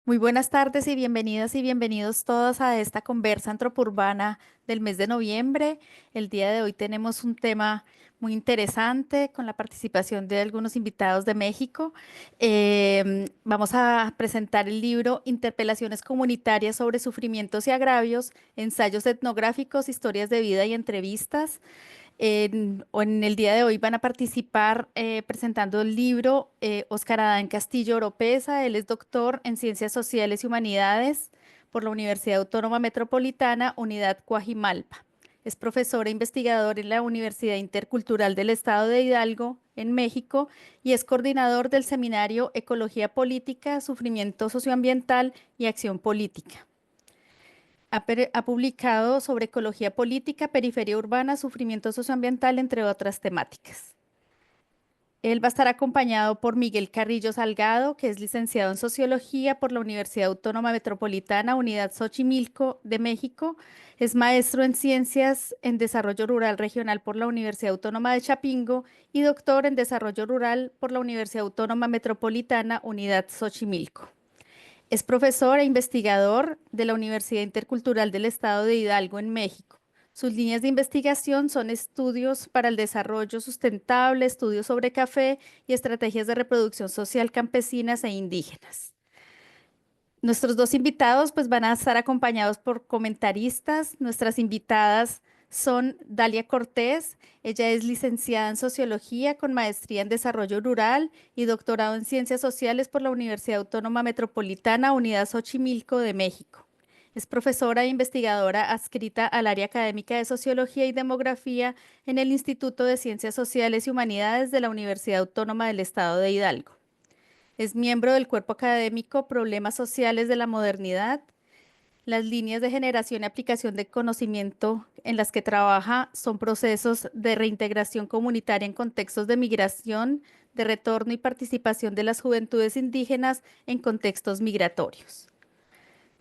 Muy buenas tardes y bienvenidas y bienvenidos todos a esta conversa antropurbana del mes de noviembre. El día de hoy tenemos un tema muy interesante con la participación de algunos invitados de México. Vamos a presentar el libro Interpelaciones comunitarias sobre sufrimientos y agravios, ensayos etnográficos, historias de vida y entrevistas. En el día de hoy van a participar presentando el libro Óscar Adán Castillo Oropesa. Él es doctor en Ciencias Sociales y Humanidades por la Universidad Autónoma Metropolitana, Unidad Coajimalpa. Es profesor e investigador en la Universidad Intercultural del Estado de Hidalgo, en México, y es coordinador del seminario Ecología Política, Sufrimiento Socioambiental y Acción Política. Ha publicado sobre ecología política, periferia urbana, sufrimiento socioambiental, entre otras temáticas. Él va a estar acompañado por Miguel Carrillo Salgado, que es licenciado en Sociología por la Universidad Autónoma Metropolitana, Unidad Xochimilco de México. Es maestro en Ciencias en Desarrollo Rural Regional por la Universidad Autónoma de Chapingo y doctor en Desarrollo Rural por la Universidad Autónoma Metropolitana, Unidad Xochimilco. Es profesor e investigador de la Universidad Intercultural del Estado de Hidalgo en México. Sus líneas de investigación son estudios para el desarrollo sustentable, estudios sobre café y estrategias de reproducción social campesinas e indígenas. Nuestros dos invitados pues van a estar acompañados por comentaristas. Nuestras invitadas son Dalia Cortés. Ella es licenciada en Sociología con maestría en Desarrollo Rural y doctorado en Ciencias Sociales por la Universidad Autónoma Metropolitana, Unidad Xochimilco de México. Es profesora e investigadora adscrita al área académica de Sociología y Demografía en el Instituto de Ciencias Sociales y Humanidades de la Universidad Autónoma del Estado de Hidalgo. Es miembro del cuerpo académico Problemas Sociales de la Modernidad. Las líneas de generación y aplicación de conocimiento en las que trabaja son procesos de reintegración comunitaria en contextos de migración, de retorno y participación de las juventudes indígenas en contextos migratorios.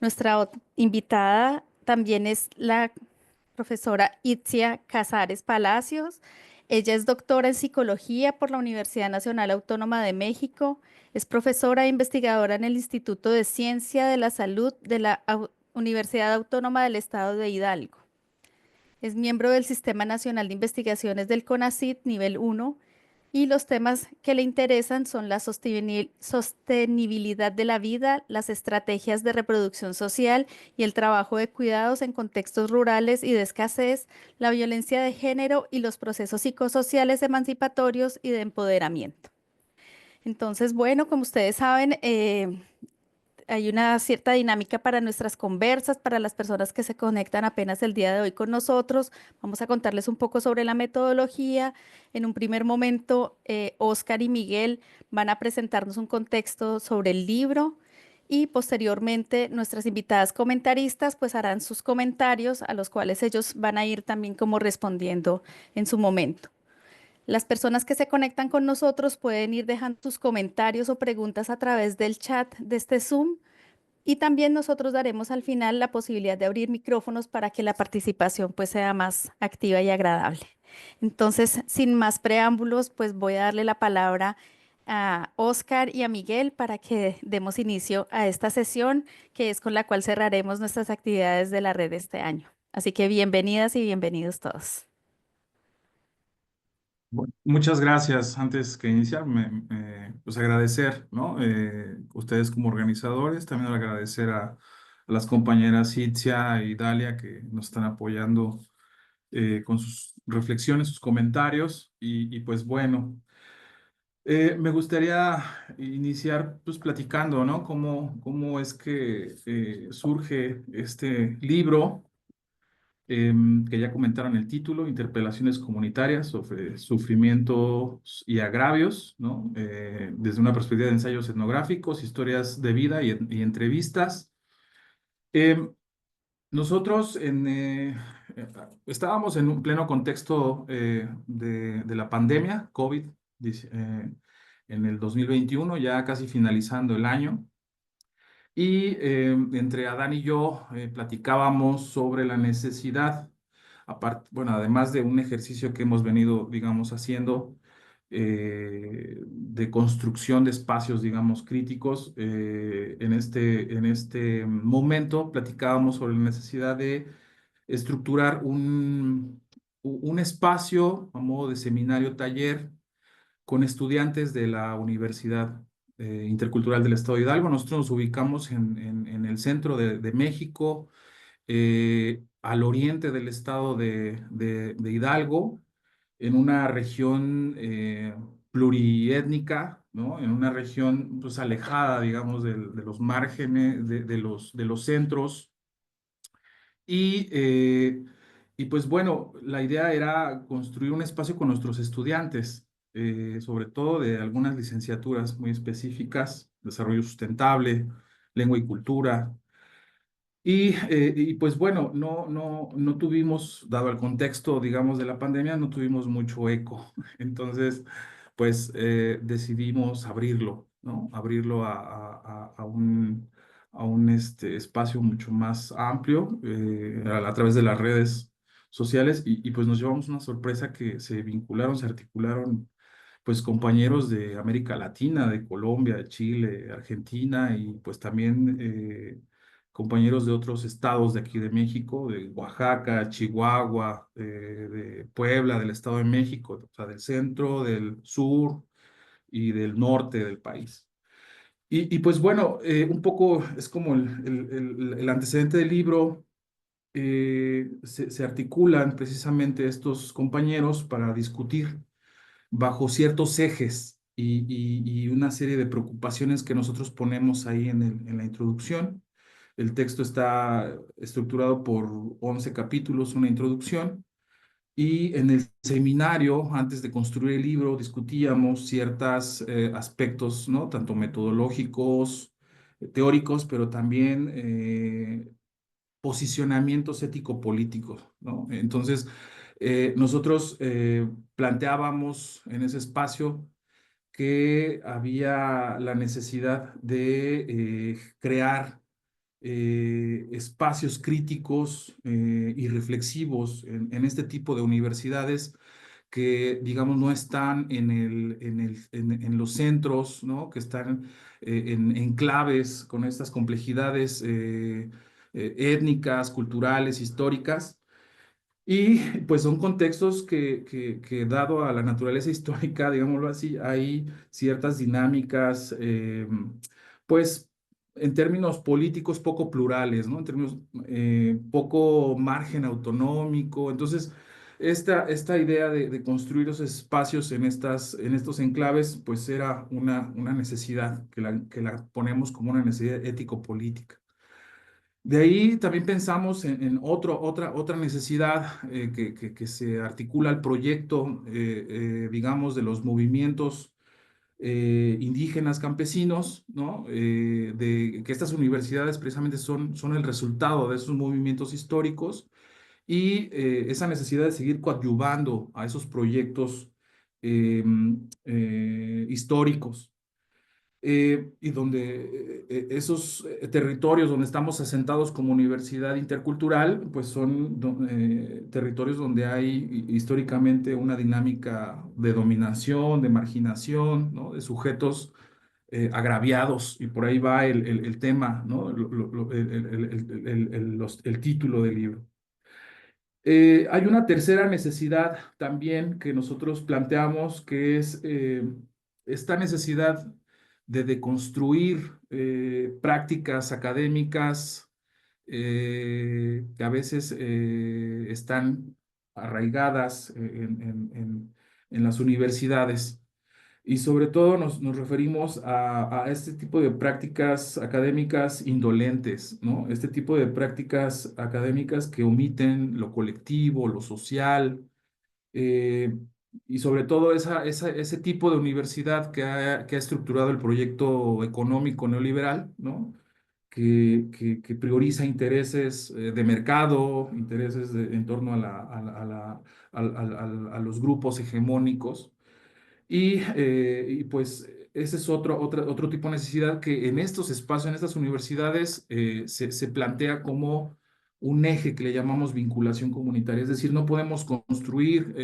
Nuestra invitada también es la profesora Itzia Casares Palacios. Ella es doctora en psicología por la Universidad Nacional Autónoma de México. Es profesora e investigadora en el Instituto de Ciencia de la Salud de la Universidad Autónoma del Estado de Hidalgo. Es miembro del Sistema Nacional de Investigaciones del CONACYT nivel 1 y los temas que le interesan son la sostenibilidad de la vida, las estrategias de reproducción social y el trabajo de cuidados en contextos rurales y de escasez, la violencia de género y los procesos psicosociales emancipatorios y de empoderamiento. Entonces, bueno, como ustedes saben, hay una cierta dinámica para nuestras conversas, para las personas que se conectan apenas el día de hoy con nosotros. Vamos a contarles un poco sobre la metodología. En un primer momento, Oscar y Miguel van a presentarnos un contexto sobre el libro y posteriormente nuestras invitadas comentaristas pues harán sus comentarios a los cuales ellos van a ir también como respondiendo en su momento. Las personas que se conectan con nosotros pueden ir dejando sus comentarios o preguntas a través del chat de este Zoom y también nosotros daremos al final la posibilidad de abrir micrófonos para que la participación pues sea más activa y agradable. Entonces, sin más preámbulos, pues voy a darle la palabra a Oscar y a Miguel para que demos inicio a esta sesión que es con la cual cerraremos nuestras actividades de la red este año. Así que bienvenidas y bienvenidos todos. Bueno, muchas gracias. Antes que iniciar, pues agradecer, ¿no? Ustedes como organizadores, también agradecer a las compañeras Itzia y Dalia que nos están apoyando con sus reflexiones, sus comentarios. Y pues bueno, me gustaría iniciar pues platicando, ¿no? Cómo es que surge este libro que ya comentaron el título, Interpelaciones comunitarias sobre sufrimientos y agravios, ¿no? Desde una perspectiva de ensayos etnográficos, historias de vida y entrevistas. Em, nosotros eh, estábamos en un pleno contexto de la pandemia, COVID, en el 2021, ya casi finalizando el año. Y entre Adán y yo platicábamos sobre la necesidad, bueno, además de un ejercicio que hemos venido, digamos, haciendo de construcción de espacios, digamos, críticos. En este momento platicábamos sobre la necesidad de estructurar un espacio a modo de seminario taller con estudiantes de la Universidad Intercultural del Estado de Hidalgo. Nosotros nos ubicamos en el centro de México, al oriente del estado de Hidalgo, en una región pluriétnica, ¿no? En una región pues alejada, digamos, de los márgenes, de los centros. Y, y pues bueno, la idea era construir un espacio con nuestros estudiantes, sobre todo de algunas licenciaturas muy específicas, desarrollo sustentable, lengua y cultura, y pues bueno, no tuvimos, dado el contexto, digamos, de la pandemia, no tuvimos mucho eco. Entonces, pues decidimos abrirlo, ¿no? Abrirlo a un espacio mucho más amplio a través de las redes sociales y pues nos llevamos una sorpresa que se vincularon, se articularon pues compañeros de América Latina, de Colombia, de Chile, Argentina y pues también compañeros de otros estados de aquí de México, de Oaxaca, Chihuahua, de Puebla, del Estado de México, o sea, del centro, del sur y del norte del país. Y pues bueno, un poco es como el antecedente del libro. Se articulan precisamente estos compañeros para discutir bajo ciertos ejes y una serie de preocupaciones que nosotros ponemos ahí en la introducción. El texto está estructurado por 11 capítulos, una introducción, y en el seminario, antes de construir el libro, discutíamos ciertos aspectos, ¿no? Tanto metodológicos, teóricos, pero también posicionamientos ético-políticos, ¿no? Entonces, nosotros planteábamos en ese espacio que había la necesidad de crear espacios críticos y reflexivos en este tipo de universidades que, digamos, no están en los centros, ¿no? Que están en enclaves con estas complejidades étnicas, culturales, históricas. Y pues son contextos que dado a la naturaleza histórica, digámoslo así, hay ciertas dinámicas, pues en términos políticos poco plurales, ¿no? En términos poco margen autonómico. Entonces, esta idea de construir los espacios en estos enclaves, pues era una necesidad que la ponemos como una necesidad ético-política. De ahí también pensamos otra necesidad que se articula al proyecto, digamos, de los movimientos indígenas campesinos, ¿no? De que estas universidades precisamente son el resultado de esos movimientos históricos y esa necesidad de seguir coadyuvando a esos proyectos eh, históricos y donde esos territorios donde estamos asentados como universidad intercultural, pues son territorios donde hay históricamente una dinámica de dominación, de marginación, ¿no? De sujetos agraviados, y por ahí va el tema, ¿no? El título del libro. Hay una tercera necesidad también que nosotros planteamos, que es esta necesidad de deconstruir prácticas académicas que a veces están arraigadas en las universidades. Y sobre todo nos referimos a este tipo de prácticas académicas indolentes, ¿no? Este tipo de prácticas académicas que omiten lo colectivo, lo social, eh, y sobre todo ese tipo de universidad que ha estructurado el proyecto económico neoliberal, ¿no? Que prioriza intereses de mercado, intereses en torno a los grupos hegemónicos y pues ese es otro tipo de necesidad que en estos espacios, en estas universidades, se plantea como un eje que le llamamos vinculación comunitaria. Es decir, no podemos construir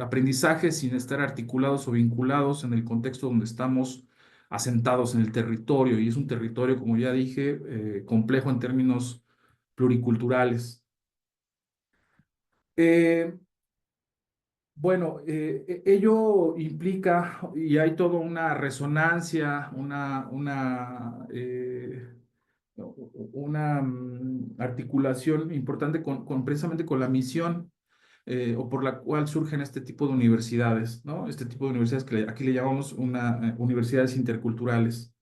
aprendizajes sin estar articulados o vinculados en el contexto donde estamos asentados en el territorio. Y es un territorio, como ya dije, complejo en términos pluriculturales. Eh, bueno, ello implica, y hay toda una resonancia, una articulación importante precisamente con la misión o por la cual surgen este tipo de universidades, ¿no? Este tipo de universidades que aquí le llamamos universidades interculturales.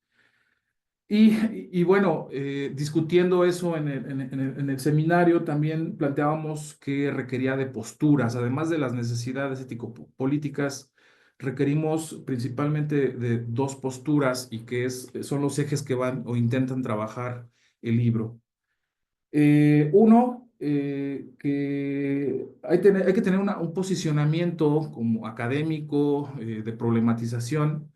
Y bueno, discutiendo eso en el seminario, también planteábamos que requería de posturas, además de las necesidades ético-políticas, requerimos principalmente de dos posturas y son los ejes que van o intentan trabajar el libro. Uno, que hay que tener un posicionamiento como académico, de problematización,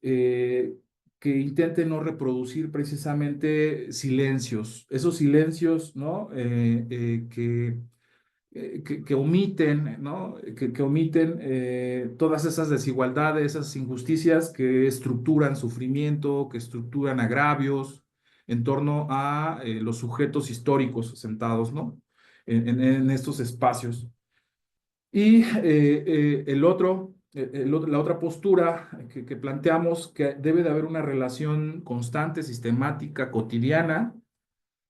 eh, que intente no reproducir precisamente silencios, esos silencios, ¿no? Que omiten, ¿no? Que omiten todas esas desigualdades, esas injusticias que estructuran sufrimiento, que estructuran agravios en torno a los sujetos históricos sentados, ¿no? En estos espacios. Y la otra postura que planteamos, que debe de haber una relación constante, sistemática, cotidiana,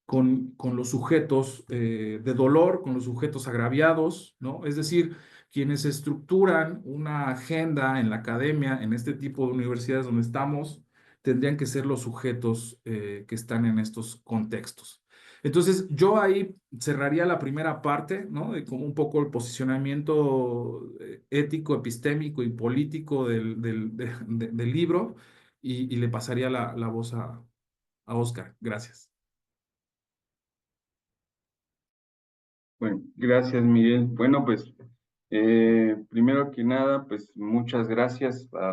con los sujetos de dolor, con los sujetos agraviados, ¿no? Es decir, quienes estructuran una agenda en la academia, en este tipo de universidades donde estamos, tendrían que ser los sujetos que están en estos contextos. Entonces, yo ahí cerraría la primera parte, ¿no? De como un poco el posicionamiento ético, epistémico y político del libro y le pasaría la voz a Oscar. Gracias. Bueno, gracias, Miguel. Bueno, pues primero que nada, pues muchas gracias a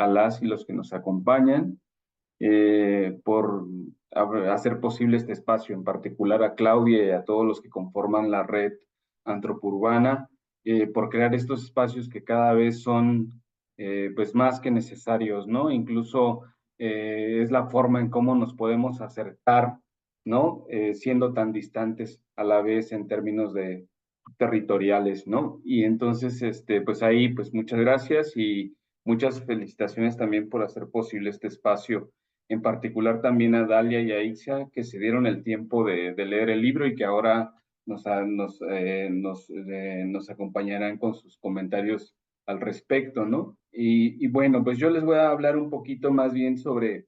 las y los que nos acompañan por hacer posible este espacio, en particular a Claudia y a todos los que conforman la red antropurbana, por crear estos espacios que cada vez son pues más que necesarios, ¿no? Incluso es la forma en cómo nos podemos acercar, ¿no? Siendo tan distantes a la vez en términos de territoriales, ¿no? Y entonces, pues ahí, pues muchas gracias y muchas felicitaciones también por hacer posible este espacio, en particular también a Dalia y a Ixia, que se dieron el tiempo de leer el libro y que ahora nos acompañarán con sus comentarios al respecto, ¿no? Y bueno, pues yo les voy a hablar un poquito más bien sobre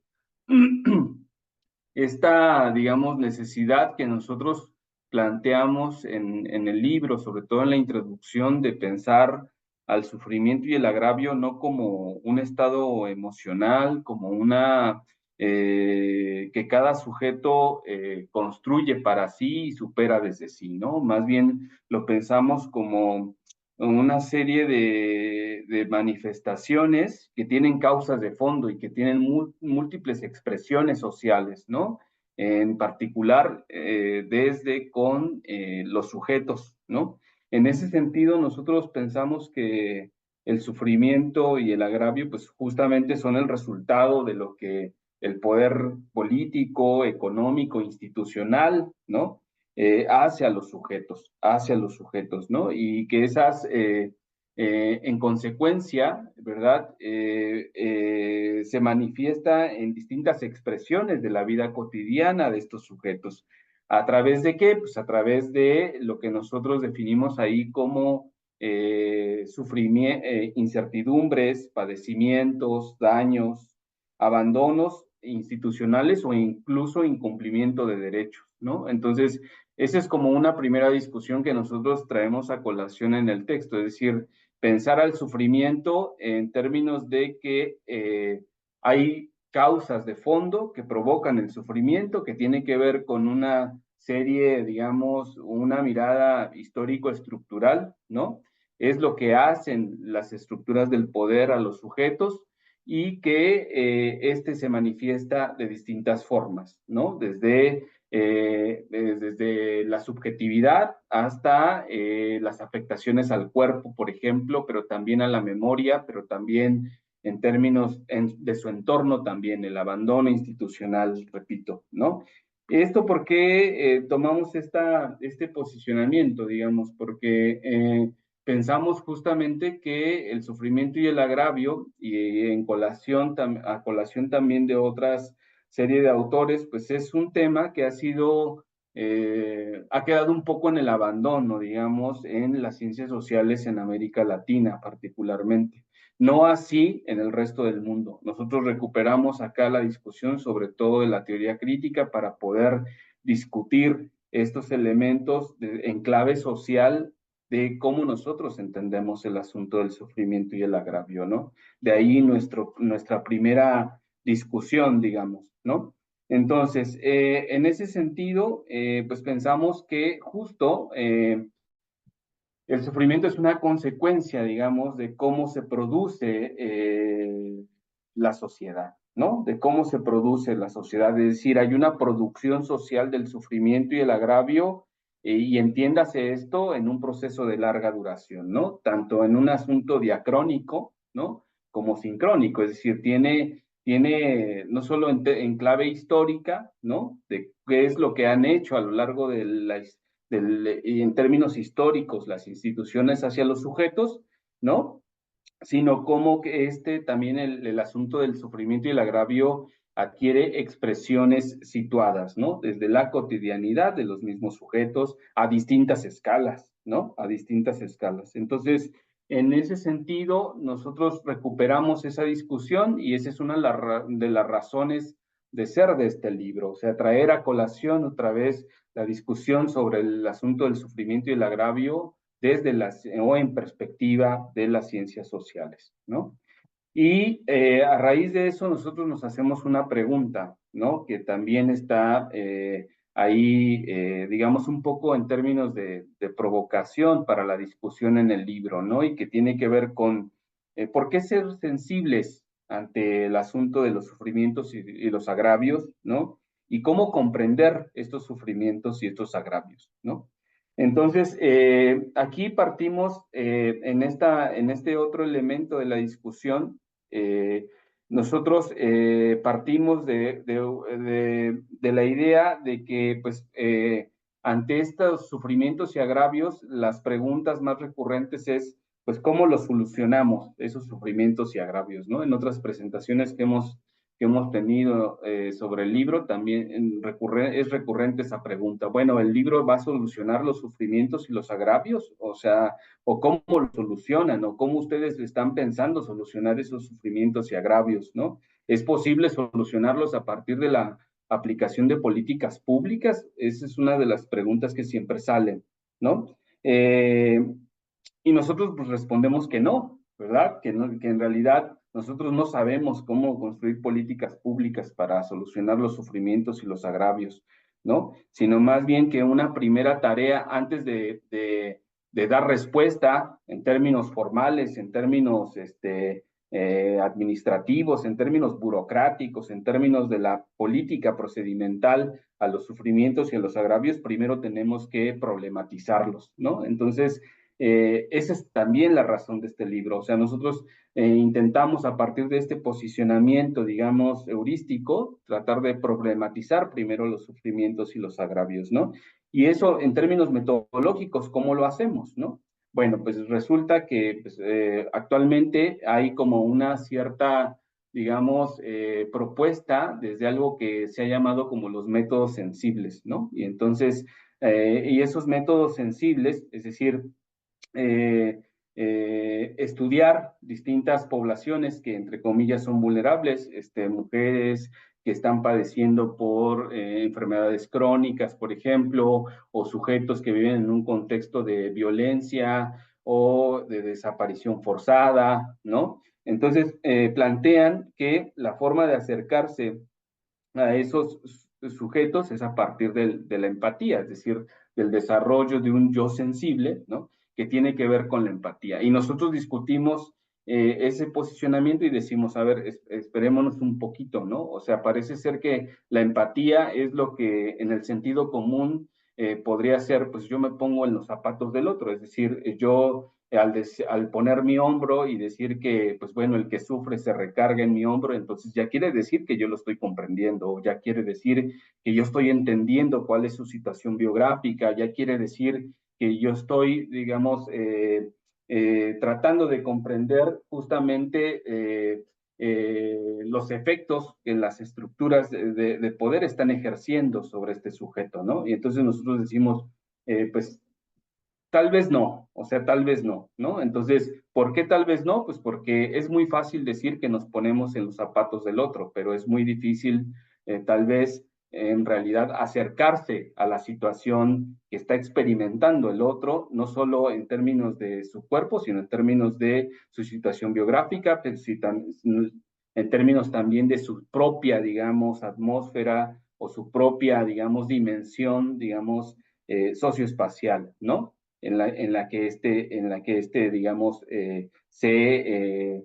esta, digamos, necesidad que nosotros planteamos en el libro, sobre todo en la introducción, de pensar al sufrimiento y el agravio no como un estado emocional, como que cada sujeto construye para sí y supera desde sí, ¿no? Más bien lo pensamos como una serie de manifestaciones que tienen causas de fondo y que tienen múltiples expresiones sociales, ¿no? En particular, desde con los sujetos, ¿no? En ese sentido, nosotros pensamos que el sufrimiento y el agravio, pues justamente son el resultado de lo que el poder político, económico, institucional, ¿no? Hacia los sujetos, ¿no? Y que en consecuencia, ¿verdad? Se manifiesta en distintas expresiones de la vida cotidiana de estos sujetos. ¿A través de qué? Pues a través de lo que nosotros definimos ahí como incertidumbres, padecimientos, daños, abandonos institucionales o incluso incumplimiento de derechos, ¿no? Entonces, esa es como una primera discusión que nosotros traemos a colación en el texto, es decir, pensar al sufrimiento en términos de que hay causas de fondo que provocan el sufrimiento, que tiene que ver con una serie, digamos, una mirada histórico-estructural, ¿no? Es lo que hacen las estructuras del poder a los sujetos y que se manifiesta de distintas formas, ¿no? Desde desde la subjetividad hasta las afectaciones al cuerpo, por ejemplo, pero también a la memoria, pero también en términos de su entorno también, el abandono institucional, repito, ¿no? ¿Esto por qué tomamos este posicionamiento, digamos? Porque pensamos justamente que el sufrimiento y el agravio, y a colación también de otras serie de autores, pues es un tema que ha quedado un poco en el abandono, digamos, en las ciencias sociales en América Latina particularmente. No así en el resto del mundo. Nosotros recuperamos acá la discusión sobre todo de la teoría crítica para poder discutir estos elementos en clave social de cómo nosotros entendemos el asunto del sufrimiento y el agravio, ¿no? De ahí nuestra primera discusión, digamos, ¿no? Entonces, en ese sentido, pues pensamos que justo el sufrimiento es una consecuencia, digamos, de cómo se produce la sociedad, ¿no? De cómo se produce la sociedad. Es decir, hay una producción social del sufrimiento y el agravio, y entiéndase esto en un proceso de larga duración, ¿no? Tanto en un asunto diacrónico, ¿no? Como sincrónico, es decir, tiene no solo en clave histórica, ¿no? De qué es lo que han hecho a lo largo de y en términos históricos las instituciones hacia los sujetos, ¿no? Sino cómo que también el asunto del sufrimiento y el agravio adquiere expresiones situadas, ¿no? Desde la cotidianidad de los mismos sujetos a distintas escalas, ¿no? A distintas escalas. Entonces, en ese sentido, nosotros recuperamos esa discusión y esa es una de las razones de ser de este libro, o sea, traer a colación otra vez la discusión sobre el asunto del sufrimiento y el agravio o en perspectiva de las ciencias sociales, ¿no? Y a raíz de eso nosotros nos hacemos una pregunta, ¿no? Que también está ahí, digamos, un poco en términos de provocación para la discusión en el libro, ¿no? Y que tiene que ver con por qué ser sensibles ante el asunto de los sufrimientos y los agravios, ¿no? Y cómo comprender estos sufrimientos y estos agravios, ¿no? Entonces, aquí partimos en este otro elemento de la discusión. eh, Nosotros partimos de la idea de que, pues, ante estos sufrimientos y agravios, las preguntas más recurrentes es, pues, ¿cómo los solucionamos, esos sufrimientos y agravios, ¿no? En otras presentaciones que hemos tenido sobre el libro, también es recurrente esa pregunta. Bueno, ¿el libro va a solucionar los sufrimientos y los agravios? O sea, ¿o cómo lo solucionan? ¿O cómo ustedes están pensando solucionar esos sufrimientos y agravios, ¿no? ¿Es posible solucionarlos a partir de la aplicación de políticas públicas? Esa es una de las preguntas que siempre salen, ¿no? Y nosotros pues respondemos que no, ¿verdad? Que en realidad nosotros no sabemos cómo construir políticas públicas para solucionar los sufrimientos y los agravios, ¿no? Sino más bien que una primera tarea antes de dar respuesta en términos formales, en términos administrativos, en términos burocráticos, en términos de la política procedimental a los sufrimientos y a los agravios, primero tenemos que problematizarlos, ¿no? Entonces, esa es también la razón de este libro. O sea, nosotros intentamos a partir de este posicionamiento, digamos, heurístico, tratar de problematizar primero los sufrimientos y los agravios, ¿no? Y eso en términos metodológicos, ¿cómo lo hacemos, no? Bueno, pues resulta que pues, actualmente hay como una cierta, digamos, propuesta desde algo que se ha llamado como los métodos sensibles, ¿no? Y entonces, y esos métodos sensibles, es decir, estudiar distintas poblaciones que, entre comillas, son vulnerables, mujeres que están padeciendo por enfermedades crónicas, por ejemplo, o sujetos que viven en un contexto de violencia o de desaparición forzada, ¿no? Entonces, plantean que la forma de acercarse a esos sujetos es a partir de la empatía, es decir, del desarrollo de un yo sensible, ¿no? Que tiene que ver con la empatía. Y nosotros discutimos ese posicionamiento y decimos, a ver, esperémonos un poquito, ¿no? O sea, parece ser que la empatía es lo que en el sentido común podría ser, pues yo me pongo en los zapatos del otro, es decir, yo al poner mi hombro y decir que, pues bueno, el que sufre se recarga en mi hombro, entonces ya quiere decir que yo lo estoy comprendiendo, o ya quiere decir que yo estoy entendiendo cuál es su situación biográfica, ya quiere decir que yo estoy, digamos, tratando de comprender justamente los efectos que las estructuras de poder están ejerciendo sobre este sujeto, ¿no? Y entonces nosotros decimos, pues tal vez no, o sea, tal vez no, ¿no? Entonces, ¿por qué tal vez no? Pues porque es muy fácil decir que nos ponemos en los zapatos del otro, pero es muy difícil, tal vez, en realidad, acercarse a la situación que está experimentando el otro, no solo en términos de su cuerpo, sino en términos de su situación biográfica, en términos también de su propia, digamos, atmósfera o su propia, digamos, dimensión, digamos, socioespacial, ¿no? En la que este digamos, se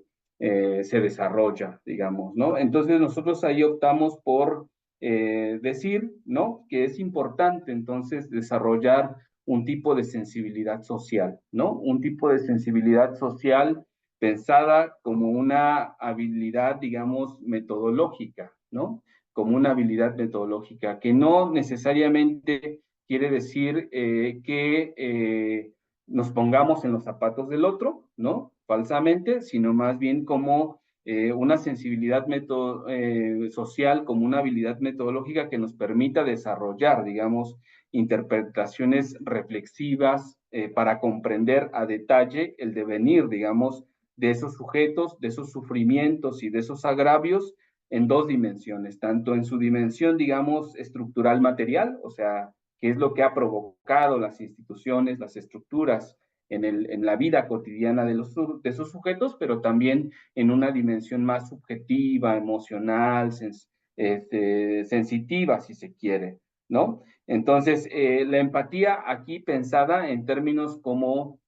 desarrolla, digamos, ¿no? Entonces nosotros ahí optamos por decir, ¿no? Que es importante entonces desarrollar un tipo de sensibilidad social, ¿no? Un tipo de sensibilidad social pensada como una habilidad, digamos, metodológica, ¿no? Como una habilidad metodológica, que no necesariamente quiere decir que nos pongamos en los zapatos del otro, ¿no? Falsamente, sino más bien como una sensibilidad social, como una habilidad metodológica que nos permita desarrollar, digamos, interpretaciones reflexivas para comprender a detalle el devenir, digamos, de esos sujetos, de esos sufrimientos y de esos agravios en dos dimensiones, tanto en su dimensión, digamos, estructural material, o sea, qué es lo que ha provocado las instituciones, las estructuras en la vida cotidiana de esos sujetos, pero también en una dimensión más subjetiva, emocional, sensitiva, si se quiere, ¿no? Entonces, la empatía aquí pensada en términos como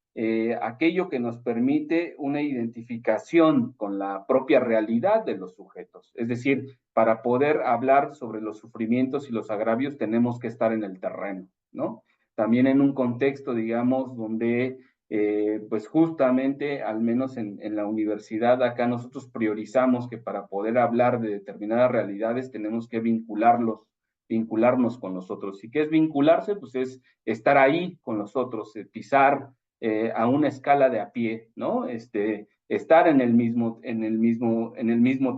aquello que nos permite una identificación con la propia realidad de los sujetos. Es decir, para poder hablar sobre los sufrimientos y los agravios tenemos que estar en el terreno, ¿no? También en un contexto, digamos, donde, pues justamente, al menos en la universidad, acá nosotros priorizamos que para poder hablar de determinadas realidades tenemos que vincularnos con los otros. ¿Y qué es vincularse? Pues es estar ahí con los otros, pisar a una escala de a pie, ¿no? Estar en el mismo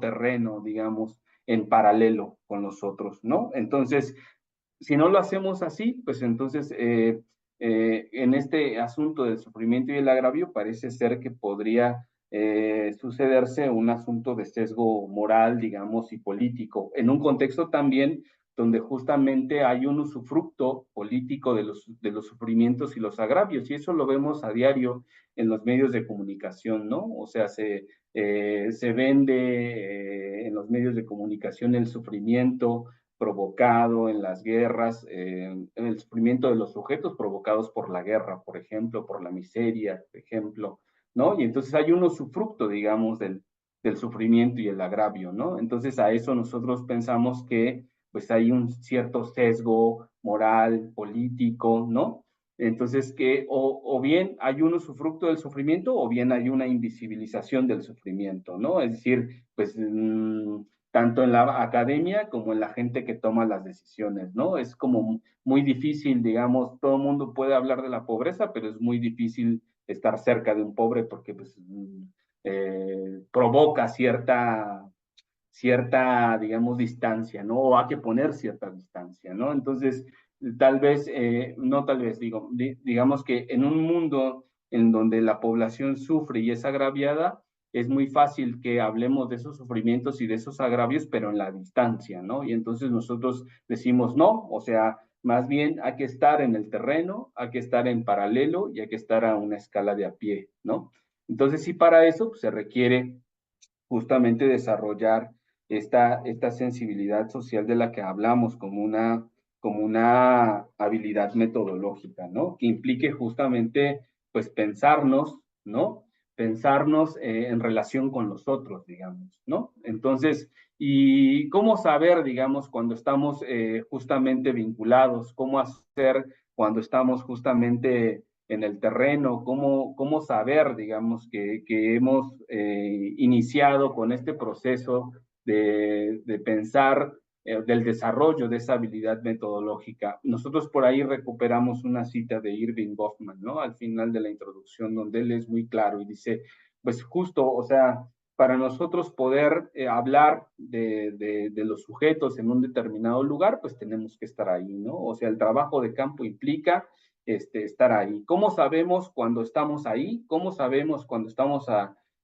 terreno, digamos, en paralelo con los otros, ¿no? Entonces, si no lo hacemos así, pues entonces en este asunto del sufrimiento y el agravio parece ser que podría sucederse un asunto de sesgo moral, digamos, y político, en un contexto también donde justamente hay un usufructo político de los sufrimientos y los agravios, y eso lo vemos a diario en los medios de comunicación, ¿no? O sea, se vende en los medios de comunicación el sufrimiento provocado en las guerras, en el sufrimiento de los sujetos provocados por la guerra, por ejemplo, por la miseria, por ejemplo, ¿no? Y entonces hay un usufructo, digamos, del sufrimiento y el agravio, ¿no? Entonces a eso nosotros pensamos que pues hay un cierto sesgo moral, político, ¿no? Entonces que o bien hay un usufructo del sufrimiento o bien hay una invisibilización del sufrimiento, ¿no? Es decir, pues tanto en la academia como en la gente que toma las decisiones, ¿no? Es como muy difícil, digamos, todo el mundo puede hablar de la pobreza, pero es muy difícil estar cerca de un pobre porque pues, provoca digamos, distancia, ¿no? O hay que poner cierta distancia, ¿no? Entonces, tal vez, no tal vez, digamos que en un mundo en donde la población sufre y es agraviada, es muy fácil que hablemos de esos sufrimientos y de esos agravios, pero en la distancia, ¿no? Y entonces nosotros decimos no, o sea, más bien hay que estar en el terreno, hay que estar en paralelo y hay que estar a una escala de a pie, ¿no? Entonces, sí, para eso pues, se requiere justamente desarrollar esta sensibilidad social de la que hablamos como una habilidad metodológica, ¿no? Que implique justamente, pues, pensarnos, ¿no? pensarnos en relación con los otros, digamos, ¿no? Entonces, ¿y cómo saber, digamos, cuando estamos justamente vinculados? ¿Cómo hacer cuando estamos justamente en el terreno? ¿Cómo saber, digamos, que hemos iniciado con este proceso de pensar del desarrollo de esa habilidad metodológica? Nosotros por ahí recuperamos una cita de Irving Goffman, ¿no? Al final de la introducción, donde él es muy claro y dice, pues justo, o sea, para nosotros poder hablar de los sujetos en un determinado lugar, pues tenemos que estar ahí, ¿no? O sea, el trabajo de campo implica estar ahí. ¿Cómo sabemos cuando estamos ahí? ¿Cómo sabemos cuando estamos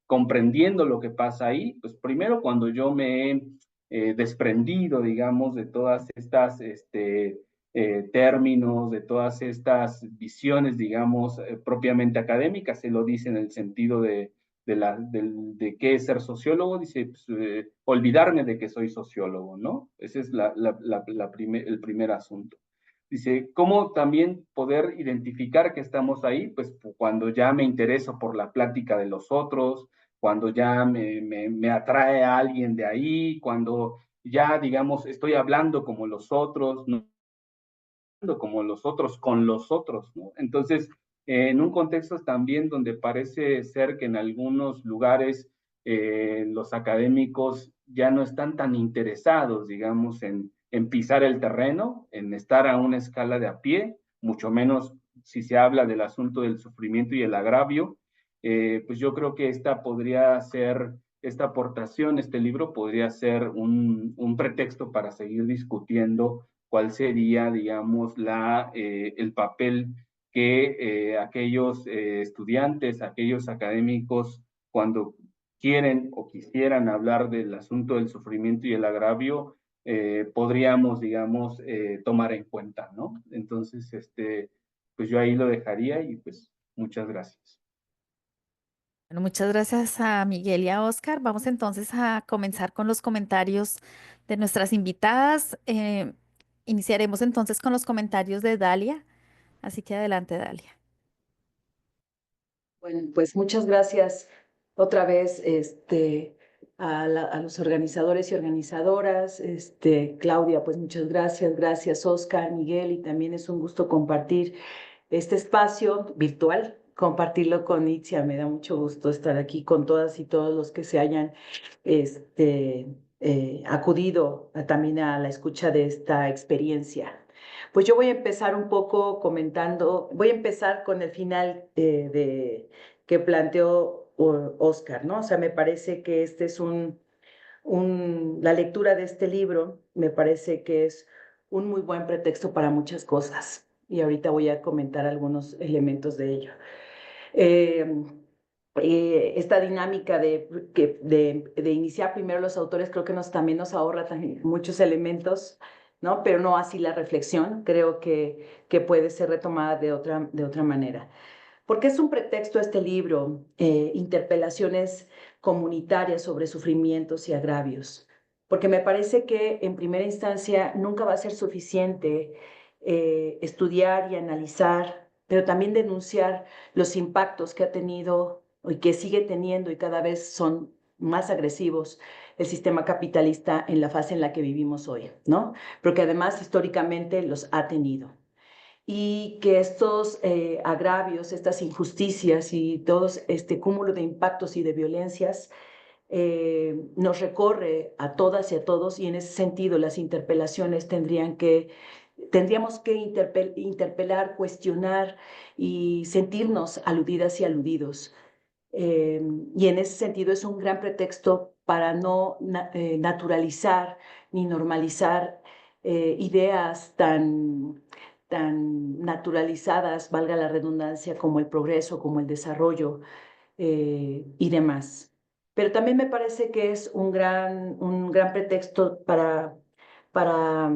comprendiendo lo que pasa ahí? Pues primero cuando yo me he desprendido, digamos, de todas estas términos, de todas estas visiones, digamos, propiamente académicas, se lo dice en el sentido de qué es ser sociólogo, dice, pues, olvidarme de que soy sociólogo, ¿no? Ese es el primer asunto. Dice, ¿cómo también poder identificar que estamos ahí? Pues cuando ya me intereso por la plática de los otros, cuando ya me atrae a alguien de ahí, cuando ya, digamos, estoy hablando como los otros, no como los otros, con los otros, ¿no? Entonces, en un contexto también donde parece ser que en algunos lugares los académicos ya no están tan interesados, digamos, en pisar el terreno, en estar a una escala de a pie, mucho menos si se habla del asunto del sufrimiento y el agravio, pues yo creo que esta podría ser, esta aportación, este libro podría ser un pretexto para seguir discutiendo cuál sería, digamos, el papel que aquellos estudiantes, aquellos académicos, cuando quieren o quisieran hablar del asunto del sufrimiento y el agravio, podríamos, digamos, tomar en cuenta, ¿no? Entonces, pues yo ahí lo dejaría y pues muchas gracias. Bueno, muchas gracias a Miguel y a Oscar. Vamos entonces a comenzar con los comentarios de nuestras invitadas. Iniciaremos entonces con los comentarios de Dalia. Así que adelante, Dalia. Bueno, pues muchas gracias otra vez a los organizadores y organizadoras. Claudia, pues muchas gracias. Gracias, Oscar, Miguel, y también es un gusto compartir este espacio virtual, compartirlo con Itzia. Me da mucho gusto estar aquí con todas y todos los que se hayan acudido también a la escucha de esta experiencia. Pues yo voy a empezar un poco comentando, voy a empezar con el final que planteó Oscar, ¿no? O sea, me parece que este es la lectura de este libro, me parece que es un muy buen pretexto para muchas cosas. Y ahorita voy a comentar algunos elementos de ello. Eh, Esta dinámica de iniciar primero los autores creo que también nos ahorra también muchos elementos, ¿no? Pero no así la reflexión, creo que puede ser retomada de otra manera. Porque es un pretexto este libro, Interpelaciones comunitarias sobre sufrimientos y agravios. Porque me parece que en primera instancia nunca va a ser suficiente estudiar y analizar, pero también denunciar los impactos que ha tenido y que sigue teniendo y cada vez son más agresivos el sistema capitalista en la fase en la que vivimos hoy, ¿no? Pero que además históricamente los ha tenido y que estos agravios, estas injusticias y todo este cúmulo de impactos y de violencias nos recorre a todas y a todos, y en ese sentido las interpelaciones tendríamos que interpelar, cuestionar y sentirnos aludidas y aludidos. Y en ese sentido es un gran pretexto para no naturalizar ni normalizar ideas tan naturalizadas, valga la redundancia, como el progreso, como el desarrollo y demás. Pero también me parece que es un gran pretexto para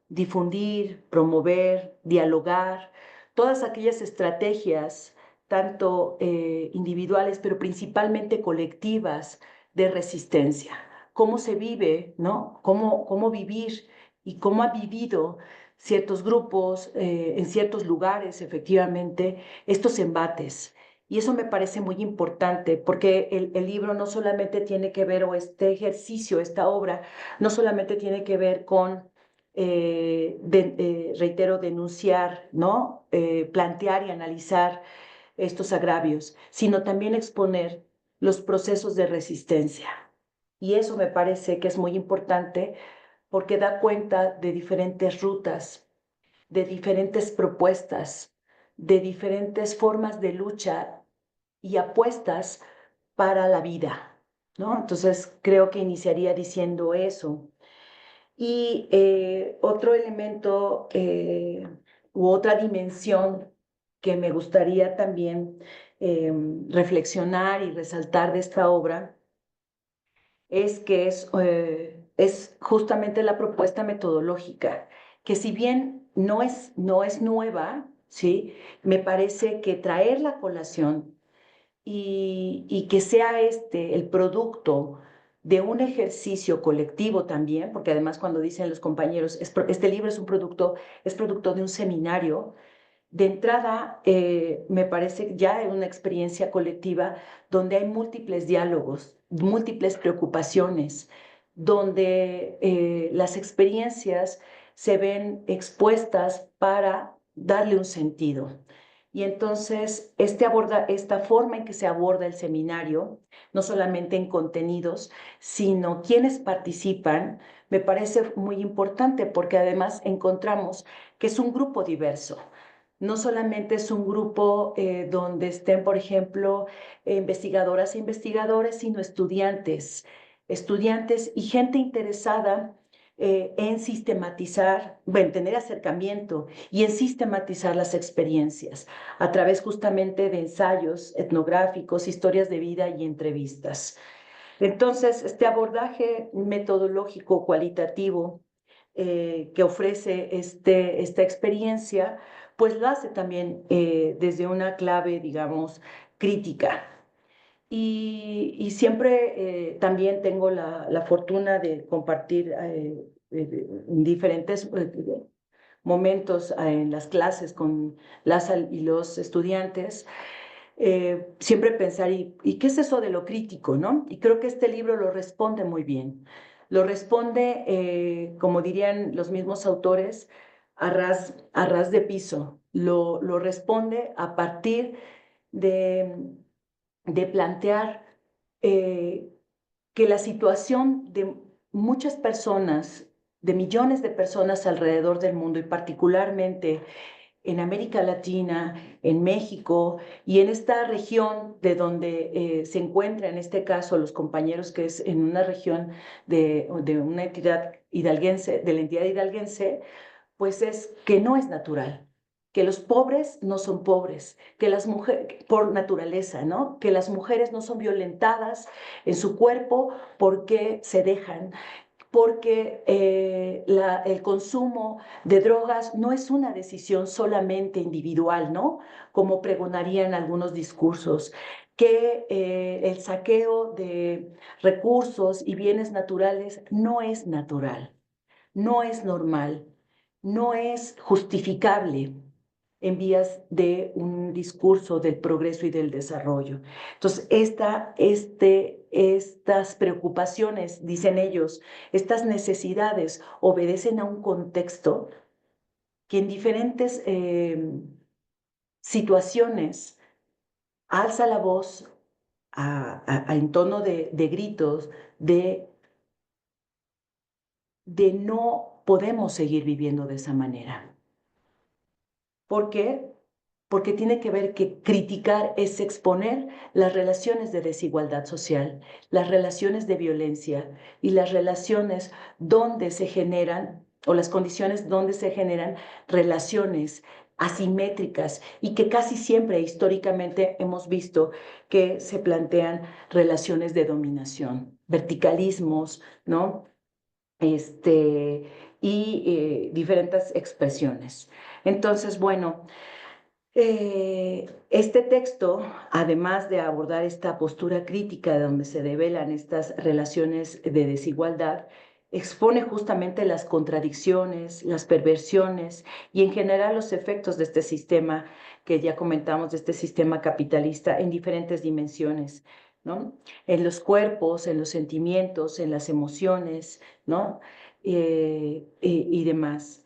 difundir, promover, dialogar todas aquellas estrategias, tanto individuales, pero principalmente colectivas, de resistencia. Cómo se vive, ¿no? Cómo vivir y cómo ha vivido ciertos grupos en ciertos lugares, efectivamente, estos embates Y eso me parece muy importante porque el libro no solamente tiene que ver, o este ejercicio, esta obra, no solamente tiene que ver con, reitero, denunciar, ¿no? Plantear y analizar estos agravios, sino también exponer los procesos de resistencia. Y eso me parece que es muy importante porque da cuenta de diferentes rutas, de diferentes propuestas, de diferentes formas de lucha y apuestas para la vida, ¿no? Entonces, creo que iniciaría diciendo eso. Y otro elemento u otra dimensión que me gustaría también reflexionar y resaltar de esta obra es que es justamente la propuesta metodológica, que si bien no es nueva, ¿sí? Me parece que traer la colación y que sea este el producto de un ejercicio colectivo también, porque además cuando dicen los compañeros, este libro es producto de un seminario. De entrada, me parece ya una experiencia colectiva donde hay múltiples diálogos, múltiples preocupaciones, donde las experiencias se ven expuestas para darle un sentido. Y entonces, esta forma en que se aborda el seminario, no solamente en contenidos, sino quienes participan, me parece muy importante porque además encontramos que es un grupo diverso. No solamente es un grupo donde estén, por ejemplo, investigadoras e investigadores, sino estudiantes y gente interesada en sistematizar, bueno, en tener acercamiento y en sistematizar las experiencias a través justamente de ensayos etnográficos, historias de vida y entrevistas. Entonces, este abordaje metodológico cualitativo que ofrece esta experiencia, pues lo hace también desde una clave, digamos, crítica. Y siempre también tengo la fortuna de compartir en diferentes momentos en las clases con las y los estudiantes, siempre pensar, ¿y qué es eso de lo crítico, no? Y creo que este libro lo responde muy bien. Lo responde, como dirían los mismos autores, a ras de piso. Lo responde a partir de, de plantear que la situación de muchas personas, de millones de personas alrededor del mundo y particularmente en América Latina, en México y en esta región de donde se encuentran, en este caso, los compañeros, que es en una región de una entidad hidalguense, de la entidad hidalguense, pues es que no es natural, que los pobres no son pobres, que las mujeres, por naturaleza, ¿no? Que las mujeres no son violentadas en su cuerpo porque se dejan, porque el consumo de drogas no es una decisión solamente individual, ¿no? Como pregonarían algunos discursos, que el saqueo de recursos y bienes naturales no es natural, no es normal, no es justificable en vías de un discurso del progreso y del desarrollo. Entonces, estas preocupaciones, dicen ellos, estas necesidades obedecen a un contexto que en diferentes situaciones alza la voz en tono de gritos, de no podemos seguir viviendo de esa manera. ¿Por qué? Porque tiene que ver que criticar es exponer las relaciones de desigualdad social, las relaciones de violencia y las relaciones donde se generan, o las condiciones donde se generan relaciones asimétricas y que casi siempre históricamente hemos visto que se plantean relaciones de dominación, verticalismos, ¿no? Y diferentes expresiones. Entonces, bueno, este texto, además de abordar esta postura crítica de donde se develan estas relaciones de desigualdad, expone justamente las contradicciones, las perversiones y en general los efectos de este sistema que ya comentamos, de este sistema capitalista en diferentes dimensiones, ¿no? En los cuerpos, en los sentimientos, en las emociones, ¿no? Y demás.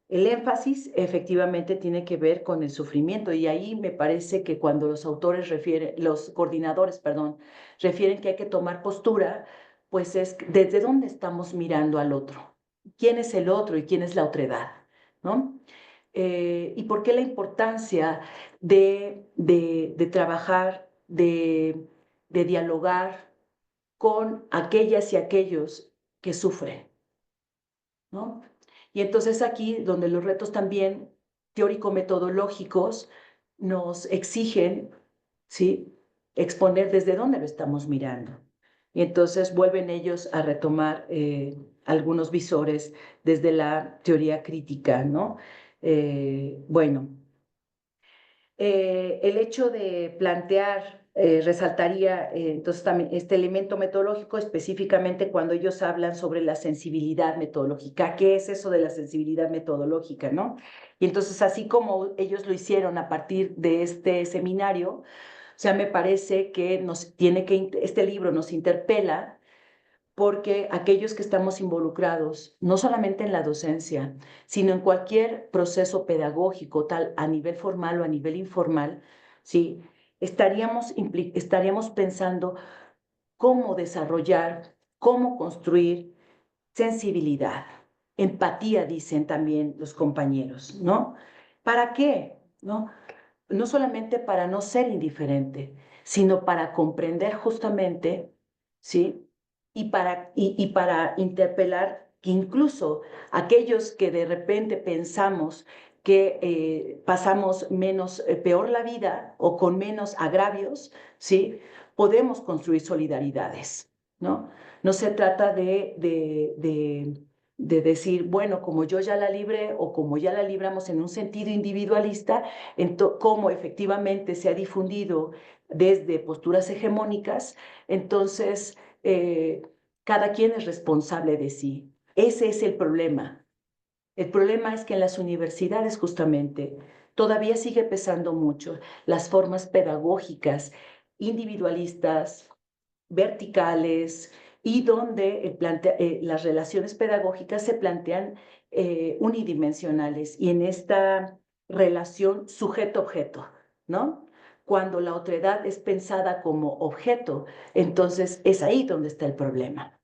El énfasis efectivamente tiene que ver con el sufrimiento y ahí me parece que cuando los autores los coordinadores, perdón, refieren que hay que tomar postura, pues es desde dónde estamos mirando al otro, quién es el otro y quién es la otredad, ¿no? Y por qué la importancia de trabajar, de dialogar con aquellas y aquellos que sufren, ¿no? Y entonces aquí donde los retos también teórico-metodológicos nos exigen, ¿sí? Exponer desde dónde lo estamos mirando. Y entonces vuelven ellos a retomar algunos visores desde la teoría crítica, ¿no? Bueno, el hecho de plantear, resaltaría entonces también este elemento metodológico, específicamente cuando ellos hablan sobre la sensibilidad metodológica. ¿Qué es eso de la sensibilidad metodológica, no? Y entonces, así como ellos lo hicieron a partir de este seminario, o sea, me parece que este libro nos interpela porque aquellos que estamos involucrados, no solamente en la docencia, sino en cualquier proceso pedagógico, tal a nivel formal o a nivel informal, ¿sí? Estaríamos pensando cómo desarrollar, cómo construir sensibilidad, empatía, dicen también los compañeros, ¿no? ¿Para qué? ¿No? No solamente para no ser indiferente, sino para comprender justamente, ¿sí? Y para interpelar que incluso aquellos que de repente pensamos que pasamos peor la vida o con menos agravios, ¿sí? Podemos construir solidaridades, ¿no? No se trata de decir, bueno, como yo ya la libré o como ya la libramos en un sentido individualista, cómo efectivamente se ha difundido desde posturas hegemónicas, entonces cada quien es responsable de sí. Ese es el problema. El problema es que en las universidades justamente todavía sigue pesando mucho las formas pedagógicas individualistas, verticales, y donde las relaciones pedagógicas se plantean unidimensionales y en esta relación sujeto-objeto, ¿no? Cuando la otredad es pensada como objeto, entonces es ahí donde está el problema.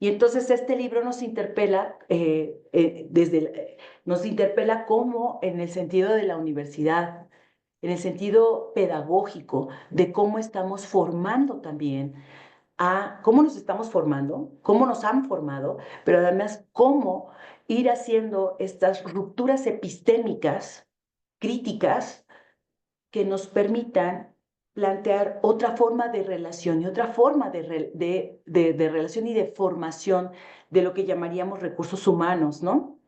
Y entonces este libro nos interpela, nos interpela cómo en el sentido de la universidad, en el sentido pedagógico, de cómo estamos formando también a cómo nos estamos formando, cómo nos han formado, pero además cómo ir haciendo estas rupturas epistémicas, críticas, que nos permitan plantear otra forma de relación y otra forma de relación y de formación de lo que llamaríamos recursos humanos, ¿no?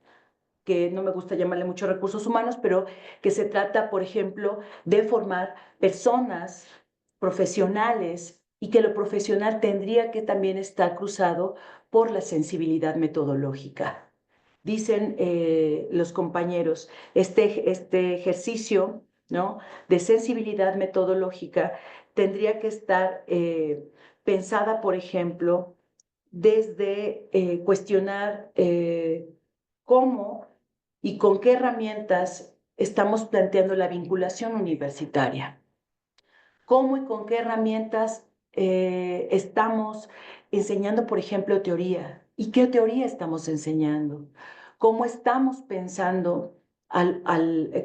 Que no me gusta llamarle mucho recursos humanos, pero que se trata, por ejemplo, de formar personas profesionales y que lo profesional tendría que también estar cruzado por la sensibilidad metodológica. Dicen los compañeros, este ejercicio, ¿no?, de sensibilidad metodológica tendría que estar pensada, por ejemplo, desde cuestionar cómo y con qué herramientas estamos planteando la vinculación universitaria. Cómo y con qué herramientas estamos enseñando, por ejemplo, teoría. ¿Y qué teoría estamos enseñando? ¿Cómo estamos pensando,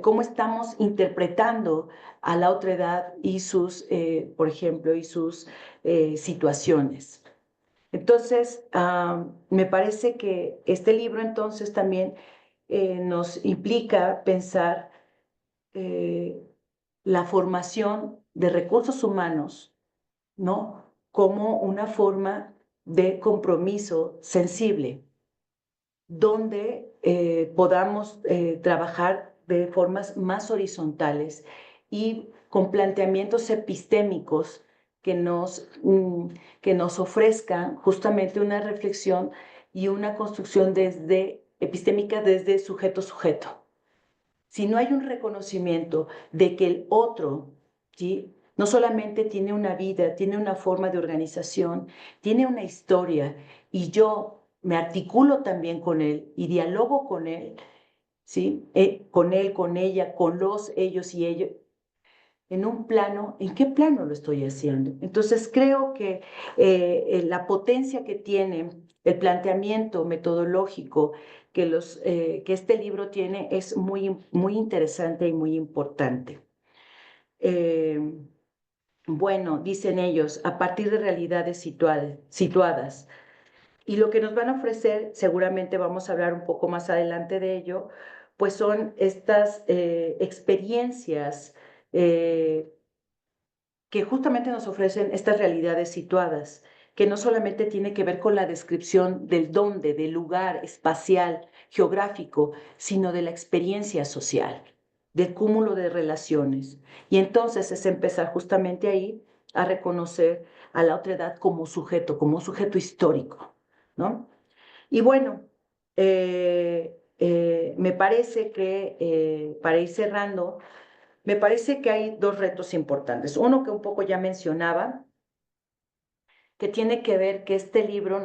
cómo estamos interpretando a la otredad y sus, por ejemplo, y sus situaciones? Entonces, me parece que este libro entonces también nos implica pensar la formación de recursos humanos, ¿no?, como una forma de compromiso sensible, donde podamos trabajar de formas más horizontales y con planteamientos epistémicos que nos ofrezcan justamente una reflexión y una construcción epistémica desde sujeto-sujeto. Si no hay un reconocimiento de que el otro, ¿sí?, no solamente tiene una vida, tiene una forma de organización, tiene una historia, y yo me articulo también con él y dialogo con él, ¿sí?, con él, con ella, con ellos y ellos, en un plano, ¿en qué plano lo estoy haciendo? Entonces creo que la potencia que tiene el planteamiento metodológico que este libro tiene es muy, muy interesante y muy importante. Bueno, dicen ellos, a partir de realidades situadas. Y lo que nos van a ofrecer, seguramente vamos a hablar un poco más adelante de ello, pues son estas experiencias que justamente nos ofrecen estas realidades situadas, que no solamente tiene que ver con la descripción del dónde, del lugar espacial, geográfico, sino de la experiencia social, del cúmulo de relaciones. Y entonces es empezar justamente ahí a reconocer a la otra edad como un sujeto histórico, ¿no? Y bueno, me parece que para ir cerrando, me parece que hay dos retos importantes. Uno que un poco ya mencionaba, que tiene que ver que este libro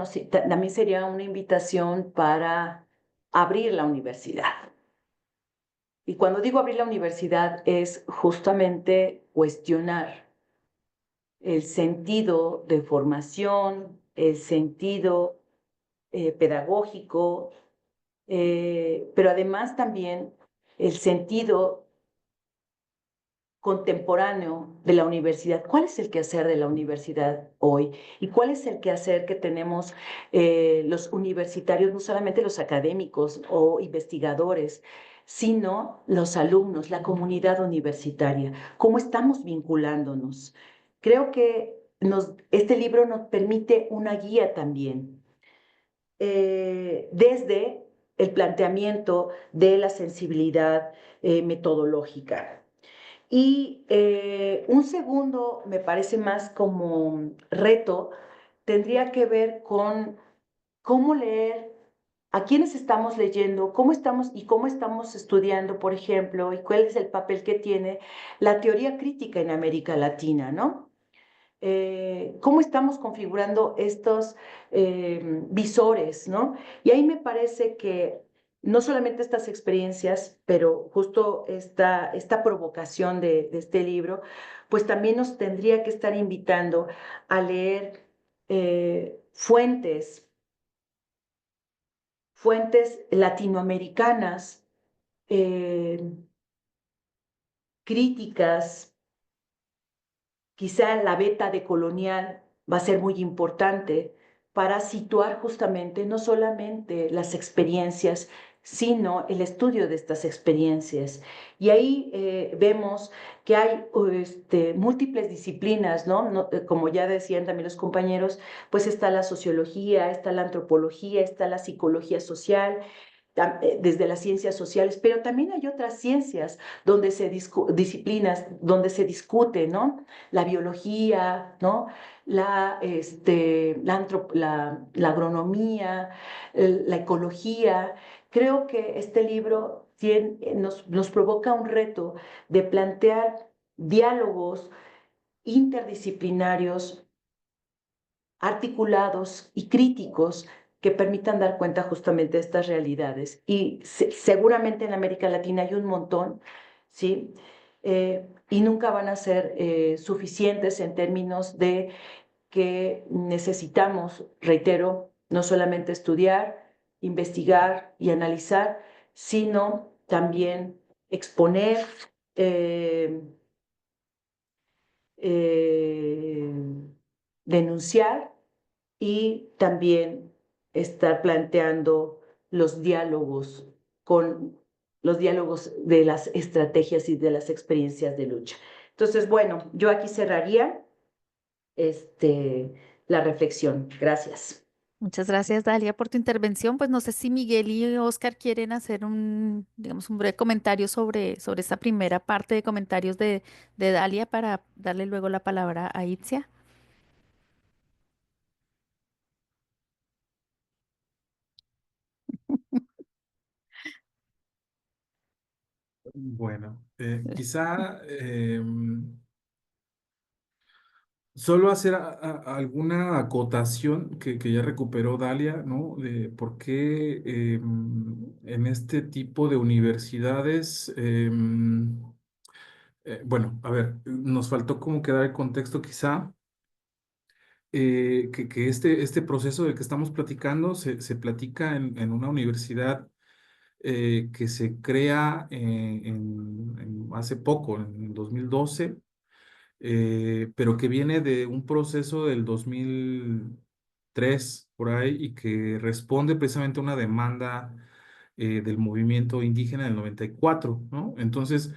también sería una invitación para abrir la universidad. Y cuando digo abrir la universidad es justamente cuestionar el sentido de formación, el sentido pedagógico, pero además también el sentido contemporáneo de la universidad. ¿Cuál es el quehacer de la universidad hoy? ¿Y cuál es el quehacer que tenemos los universitarios, no solamente los académicos o investigadores, sino los alumnos, la comunidad universitaria? ¿Cómo estamos vinculándonos? Creo que este libro nos permite una guía también, desde el planteamiento de la sensibilidad metodológica. Y un segundo, me parece más como reto, tendría que ver con cómo leer, a quiénes estamos leyendo, cómo estamos estudiando, por ejemplo, y cuál es el papel que tiene la teoría crítica en América Latina, ¿no? Cómo estamos configurando estos visores, ¿no? Y ahí me parece que no solamente estas experiencias, pero justo esta provocación de este libro, pues también nos tendría que estar invitando a leer fuentes latinoamericanas, críticas. Quizá la beta de colonial va a ser muy importante para situar justamente no solamente las experiencias, sino el estudio de estas experiencias. Y ahí vemos que hay múltiples disciplinas, ¿no? Como ya decían también los compañeros, pues está la sociología, está la antropología, está la psicología social, desde las ciencias sociales, pero también hay otras ciencias disciplinas donde se discute, ¿no? La biología, ¿no? La agronomía, la ecología. Creo que este libro nos provoca un reto de plantear diálogos interdisciplinarios, articulados y críticos que permitan dar cuenta justamente de estas realidades. Y seguramente en América Latina hay un montón, ¿sí? Y nunca van a ser suficientes en términos de que necesitamos, reitero, no solamente estudiar, investigar y analizar, sino también exponer, eh, eh, denunciar y también estar planteando los diálogos los diálogos de las estrategias y de las experiencias de lucha. Entonces, bueno, yo aquí cerraría la reflexión. Gracias. Muchas gracias, Dalia, por tu intervención. Pues no sé si Miguel y Oscar quieren hacer digamos, un breve comentario sobre esta primera parte de comentarios de Dalia para darle luego la palabra a Itzia. Bueno, quizá solo hacer alguna acotación que ya recuperó Dalia, ¿no? De por qué en este tipo de universidades, bueno, a ver, nos faltó como que dar el contexto quizá, que este proceso del que estamos platicando se platica en una universidad que se crea hace poco, en 2012, pero que viene de un proceso del 2003 por ahí y que responde precisamente a una demanda del movimiento indígena del 94, ¿no? Entonces,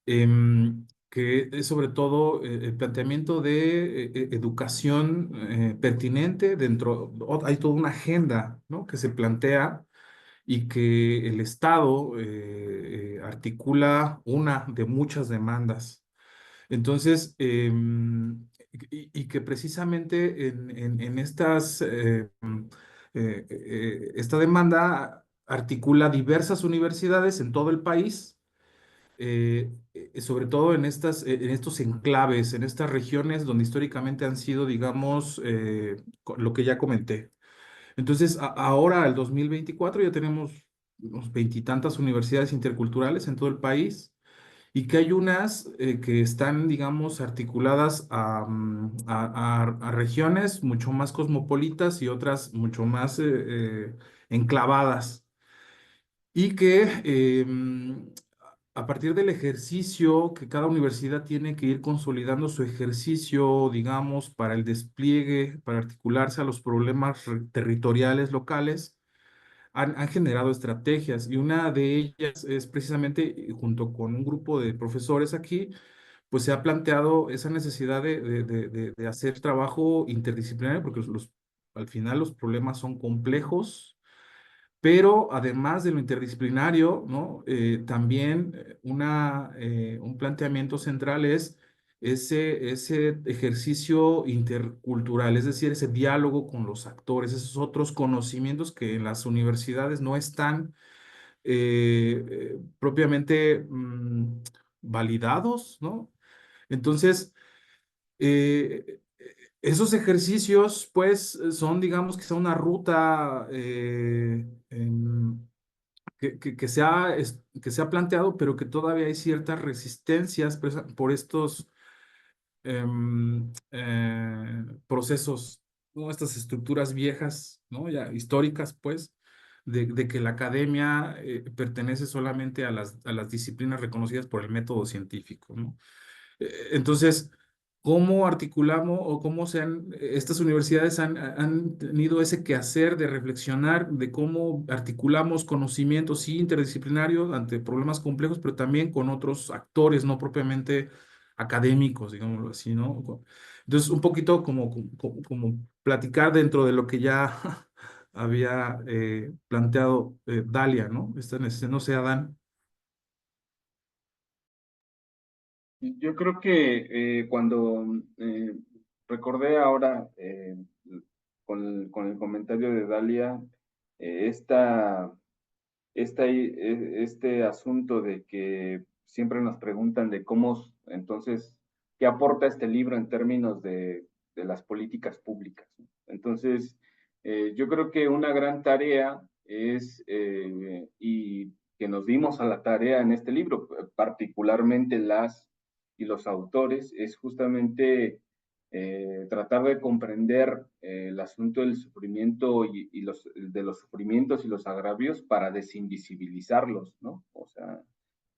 que es sobre todo el planteamiento de educación pertinente dentro, hay toda una agenda, ¿no? Que se plantea y que el Estado articula una de muchas demandas. Entonces, y que precisamente en esta demanda articula diversas universidades en todo el país, sobre todo en estos enclaves, en estas regiones donde históricamente han sido, digamos, lo que ya comenté. Entonces, ahora, el 2024, ya tenemos unos veintitantas universidades interculturales en todo el país y que hay unas que están, digamos, articuladas a regiones mucho más cosmopolitas y otras mucho más enclavadas. Y que a partir del ejercicio que cada universidad tiene que ir consolidando su ejercicio, digamos, para el despliegue, para articularse a los problemas territoriales locales, han generado estrategias y una de ellas es precisamente, junto con un grupo de profesores aquí, pues se ha planteado esa necesidad de hacer trabajo interdisciplinario porque al final los problemas son complejos, pero además de lo interdisciplinario, ¿no? También un planteamiento central es ese ejercicio intercultural, es decir, ese diálogo con los actores, esos otros conocimientos que en las universidades no están propiamente validados, ¿no? Entonces, esos ejercicios, pues, son, digamos, que son una ruta que se ha planteado, pero que todavía hay ciertas resistencias por estos procesos, ¿no? Estas estructuras viejas, ¿no? Ya históricas, pues, de que la academia pertenece solamente a las disciplinas reconocidas por el método científico, ¿no? Entonces, ¿cómo articulamos o cómo estas universidades han tenido ese quehacer de reflexionar de cómo articulamos conocimientos, sí, interdisciplinarios ante problemas complejos, pero también con otros actores, no propiamente académicos, digámoslo así, ¿no? Entonces, un poquito como platicar dentro de lo que ya había planteado Dalia, ¿no? No sé, Adán. Yo creo que cuando recordé ahora con el comentario de Dalia, esta este asunto de que siempre nos preguntan de cómo, entonces, qué aporta este libro en términos de las políticas públicas. Entonces, yo creo que una gran tarea es, y que nos dimos a la tarea en este libro, particularmente las y los autores, es justamente tratar de comprender el asunto del sufrimiento de los sufrimientos y los agravios para desinvisibilizarlos, ¿no? O sea,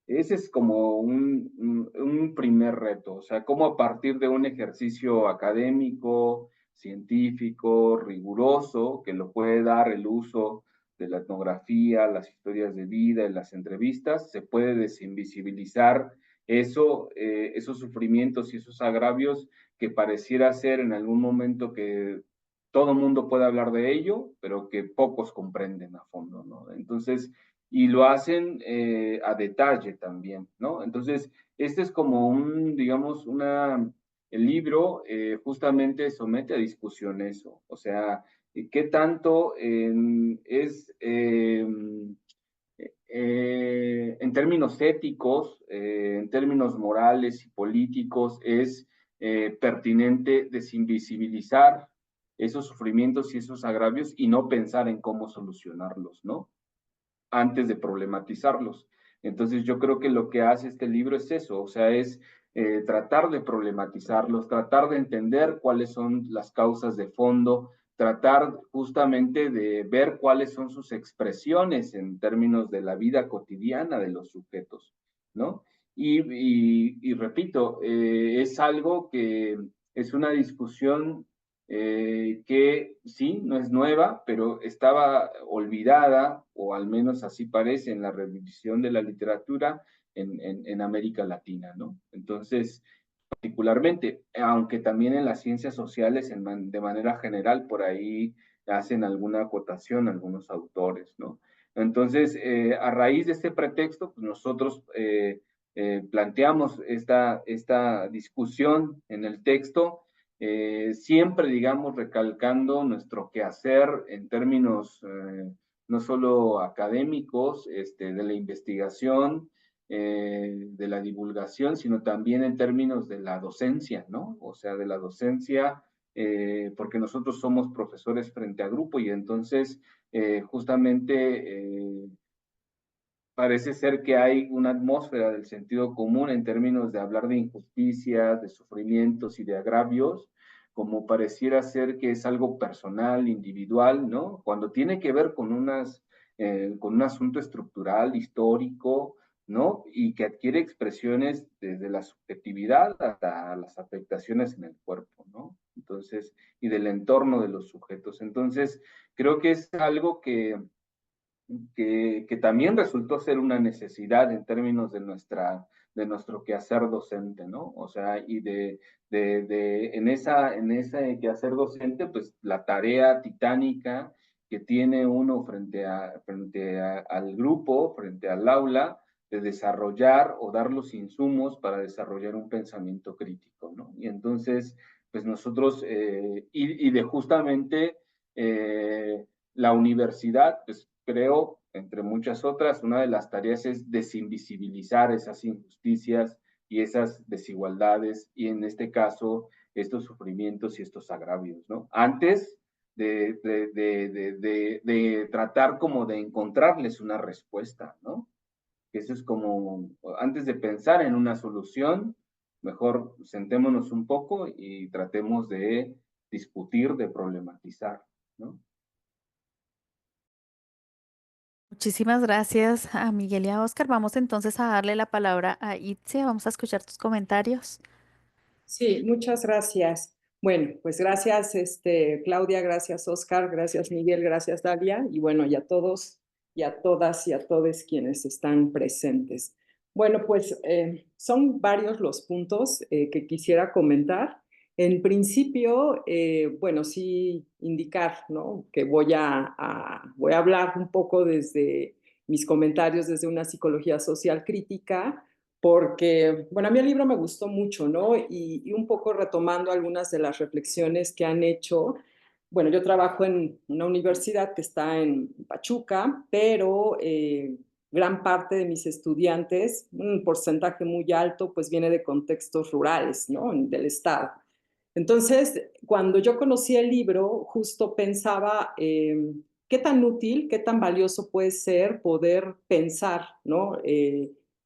ese es como un primer reto, o sea, cómo a partir de un ejercicio académico, científico, riguroso, que lo puede dar el uso de la etnografía, las historias de vida, las entrevistas, se puede desinvisibilizar esos sufrimientos y esos agravios que pareciera ser en algún momento que todo el mundo puede hablar de ello, pero que pocos comprenden a fondo, ¿no? Entonces, y lo hacen a detalle también, ¿no? Entonces, este es como digamos, el libro justamente somete a discusión eso, o sea, ¿qué tanto es en términos éticos, en términos morales y políticos, es pertinente desinvisibilizar esos sufrimientos y esos agravios y no pensar en cómo solucionarlos, ¿no? Antes de problematizarlos. Entonces yo creo que lo que hace este libro es eso, o sea, es tratar de problematizarlos, tratar de entender cuáles son las causas de fondo, tratar justamente de ver cuáles son sus expresiones en términos de la vida cotidiana de los sujetos, ¿no? Y repito, es algo que es una discusión que sí, no es nueva, pero estaba olvidada, o al menos así parece, en la revisión de la literatura en América Latina, ¿no? Entonces, particularmente, aunque también en las ciencias sociales, de manera general, por ahí hacen alguna acotación algunos autores, ¿no? Entonces, a raíz de este pretexto, pues nosotros planteamos esta discusión en el texto, siempre, digamos, recalcando nuestro quehacer en términos no solo académicos, de la investigación, de la divulgación, sino también en términos de la docencia, ¿no? O sea, de la docencia, porque nosotros somos profesores frente a grupo y entonces justamente parece ser que hay una atmósfera del sentido común en términos de hablar de injusticias, de sufrimientos y de agravios, como pareciera ser que es algo personal, individual, ¿no? Cuando tiene que ver con un asunto estructural, histórico, ¿no? Y que adquiere expresiones desde la subjetividad hasta las afectaciones en el cuerpo, ¿no? Entonces, y del entorno de los sujetos. Entonces, creo que es algo que también resultó ser una necesidad en términos de nuestro quehacer docente, ¿no? O sea, y en ese quehacer docente, pues la tarea titánica que tiene uno al grupo, frente al aula, de desarrollar o dar los insumos para desarrollar un pensamiento crítico, ¿no? Y entonces, pues nosotros, y de justamente la universidad, pues creo, entre muchas otras, una de las tareas es desinvisibilizar esas injusticias y esas desigualdades y en este caso estos sufrimientos y estos agravios, ¿no? Antes de tratar como de encontrarles una respuesta, ¿no? Eso es como, antes de pensar en una solución, mejor sentémonos un poco y tratemos de discutir, de problematizar, ¿no? Muchísimas gracias a Miguel y a Oscar. Vamos entonces a darle la palabra a Itzia. Vamos a escuchar tus comentarios. Sí, muchas gracias. Bueno, pues gracias, Claudia, gracias, Oscar, gracias, Miguel, gracias, Dalia, y bueno, y a todos, y a todas, y a todos quienes están presentes. Bueno, pues son varios los puntos que quisiera comentar. En principio, bueno, sí indicar, ¿no? Que voy a hablar un poco desde mis comentarios, desde una psicología social crítica, porque, bueno, a mí el libro me gustó mucho, ¿no? Y un poco retomando algunas de las reflexiones que han hecho. Bueno, yo trabajo en una universidad que está en Pachuca, pero gran parte de mis estudiantes, un porcentaje muy alto, pues viene de contextos rurales, ¿no? Del estado. Entonces, cuando yo conocí el libro, justo pensaba qué tan útil, qué tan valioso puede ser poder pensar, ¿no?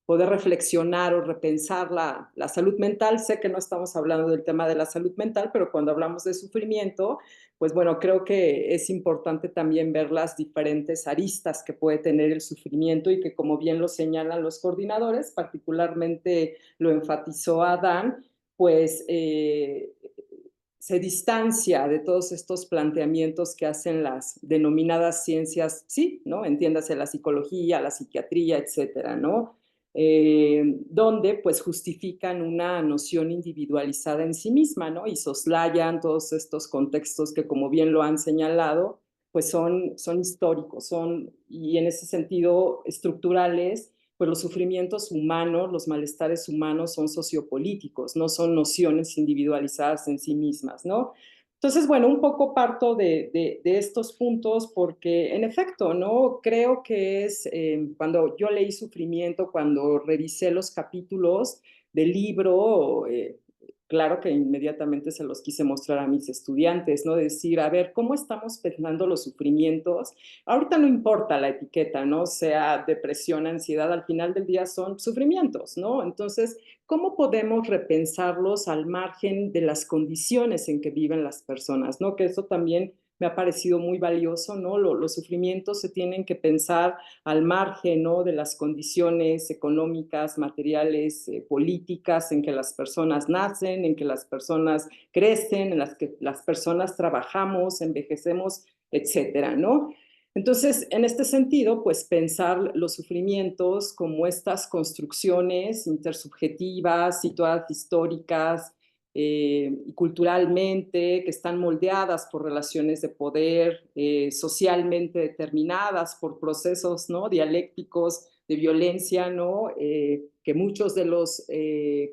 Poder reflexionar o repensar la salud mental. Sé que no estamos hablando del tema de la salud mental, pero cuando hablamos de sufrimiento, pues bueno, creo que es importante también ver las diferentes aristas que puede tener el sufrimiento y que, como bien lo señalan los coordinadores, particularmente lo enfatizó Adán, pues se distancia de todos estos planteamientos que hacen las denominadas ciencias, sí, ¿no? Entiéndase la psicología, la psiquiatría, etcétera, ¿no? Donde pues justifican una noción individualizada en sí misma, ¿no? Y soslayan todos estos contextos que, como bien lo han señalado, pues son históricos, y en ese sentido estructurales. Pues los sufrimientos humanos, los malestares humanos son sociopolíticos, no son nociones individualizadas en sí mismas, ¿no? Entonces, bueno, un poco parto de estos puntos porque, en efecto, ¿no? Creo que es cuando yo leí Sufrimiento, cuando revisé los capítulos del libro, claro que inmediatamente se los quise mostrar a mis estudiantes, ¿no? Decir, a ver, ¿cómo estamos pensando los sufrimientos? Ahorita no importa la etiqueta, ¿no? Sea depresión, ansiedad, al final del día son sufrimientos, ¿no? Entonces, ¿cómo podemos repensarlos al margen de las condiciones en que viven las personas? ¿No? Que eso también me ha parecido muy valioso, ¿no? Los sufrimientos se tienen que pensar al margen, ¿no? De las condiciones económicas, materiales, políticas en que las personas nacen, en que las personas crecen, en las que las personas trabajamos, envejecemos, etcétera, ¿no? Entonces, en este sentido, pues pensar los sufrimientos como estas construcciones intersubjetivas, situadas históricas y culturalmente, que están moldeadas por relaciones de poder, socialmente determinadas por procesos, ¿no? Dialécticos de violencia, ¿no? Que muchos de los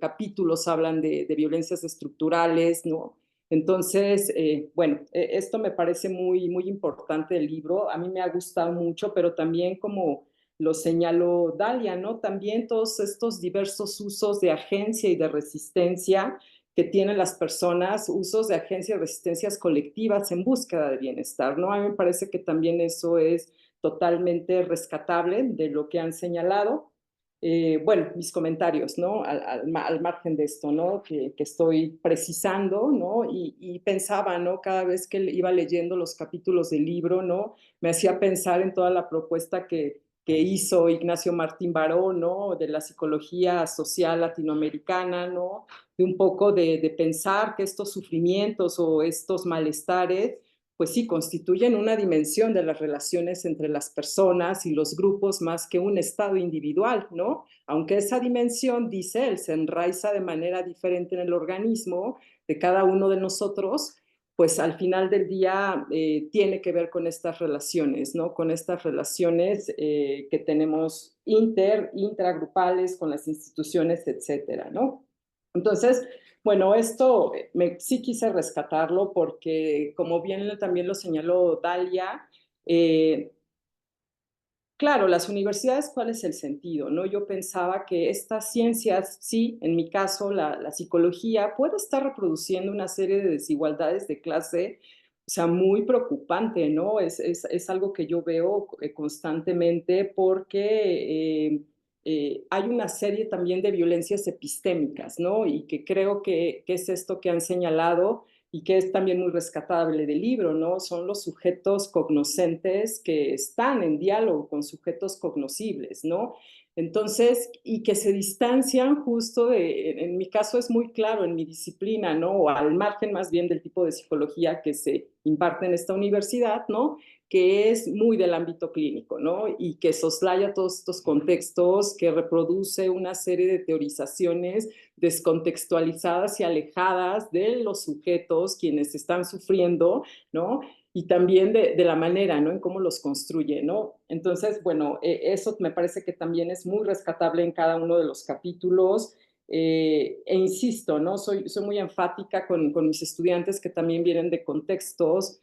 capítulos hablan de violencias estructurales, ¿no? Entonces, bueno, esto me parece muy, muy importante del libro. A mí me ha gustado mucho, pero también como lo señaló Dalia, ¿no? También todos estos diversos usos de agencia y de resistencia que tienen las personas, usos de agencia y resistencias colectivas en búsqueda de bienestar, ¿no? A mí me parece que también eso es totalmente rescatable de lo que han señalado. Bueno, mis comentarios, ¿no? Al margen de esto, ¿no? Que estoy precisando, ¿no? Y pensaba, ¿no? Cada vez que iba leyendo los capítulos del libro, ¿no? Me hacía pensar en toda la propuesta que hizo Ignacio Martín Baró, ¿no? De la psicología social latinoamericana, ¿no? De un poco de pensar que estos sufrimientos o estos malestares pues sí, constituyen una dimensión de las relaciones entre las personas y los grupos más que un estado individual, ¿no? Aunque esa dimensión, dice él, se enraiza de manera diferente en el organismo de cada uno de nosotros, pues al final del día tiene que ver con estas relaciones, ¿no? Con estas relaciones que tenemos intragrupales, con las instituciones, etcétera, ¿no? Entonces, bueno, esto sí quise rescatarlo porque, como bien también lo señaló Dalia, claro, las universidades, ¿cuál es el sentido? ¿No? Yo pensaba que estas ciencias, sí, en mi caso, la psicología, puede estar reproduciendo una serie de desigualdades de clase, o sea, muy preocupante, ¿no? Es algo que yo veo constantemente porque hay una serie también de violencias epistémicas, ¿no? Y que creo que es esto que han señalado y que es también muy rescatable del libro, ¿no? Son los sujetos cognoscentes que están en diálogo con sujetos cognoscibles, ¿no? Entonces, y que se distancian justo en mi caso es muy claro en mi disciplina, ¿no? O al margen más bien del tipo de psicología que se imparte en esta universidad, ¿no? Que es muy del ámbito clínico, ¿no? Y que soslaya todos estos contextos, que reproduce una serie de teorizaciones descontextualizadas y alejadas de los sujetos, quienes están sufriendo, ¿no? Y también de la manera, ¿no? En cómo los construye, ¿no? Entonces, bueno, eso me parece que también es muy rescatable en cada uno de los capítulos. E insisto, ¿no? Soy muy enfática con mis estudiantes que también vienen de contextos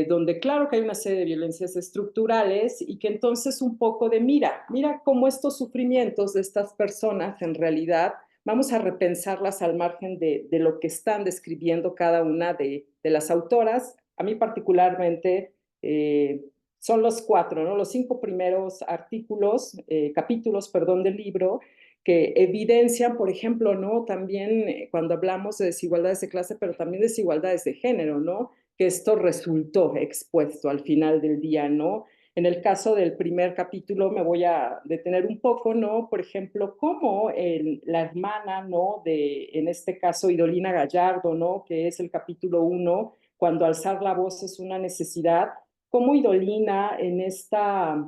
donde claro que hay una serie de violencias estructurales y que entonces un poco de mira cómo estos sufrimientos de estas personas en realidad vamos a repensarlas al margen de lo que están describiendo cada una de las autoras. A mí particularmente son los 4, ¿no? Los 5 primeros capítulos, perdón, del libro, que evidencian, por ejemplo, ¿no? También cuando hablamos de desigualdades de clase, pero también desigualdades de género, ¿no? Que esto resultó expuesto al final del día, ¿no? En el caso del primer capítulo me voy a detener un poco, ¿no? Por ejemplo, cómo la hermana, ¿no? En este caso, Idolina Gallardo, ¿no? Que es el capítulo 1, cuando alzar la voz es una necesidad, cómo Idolina en esta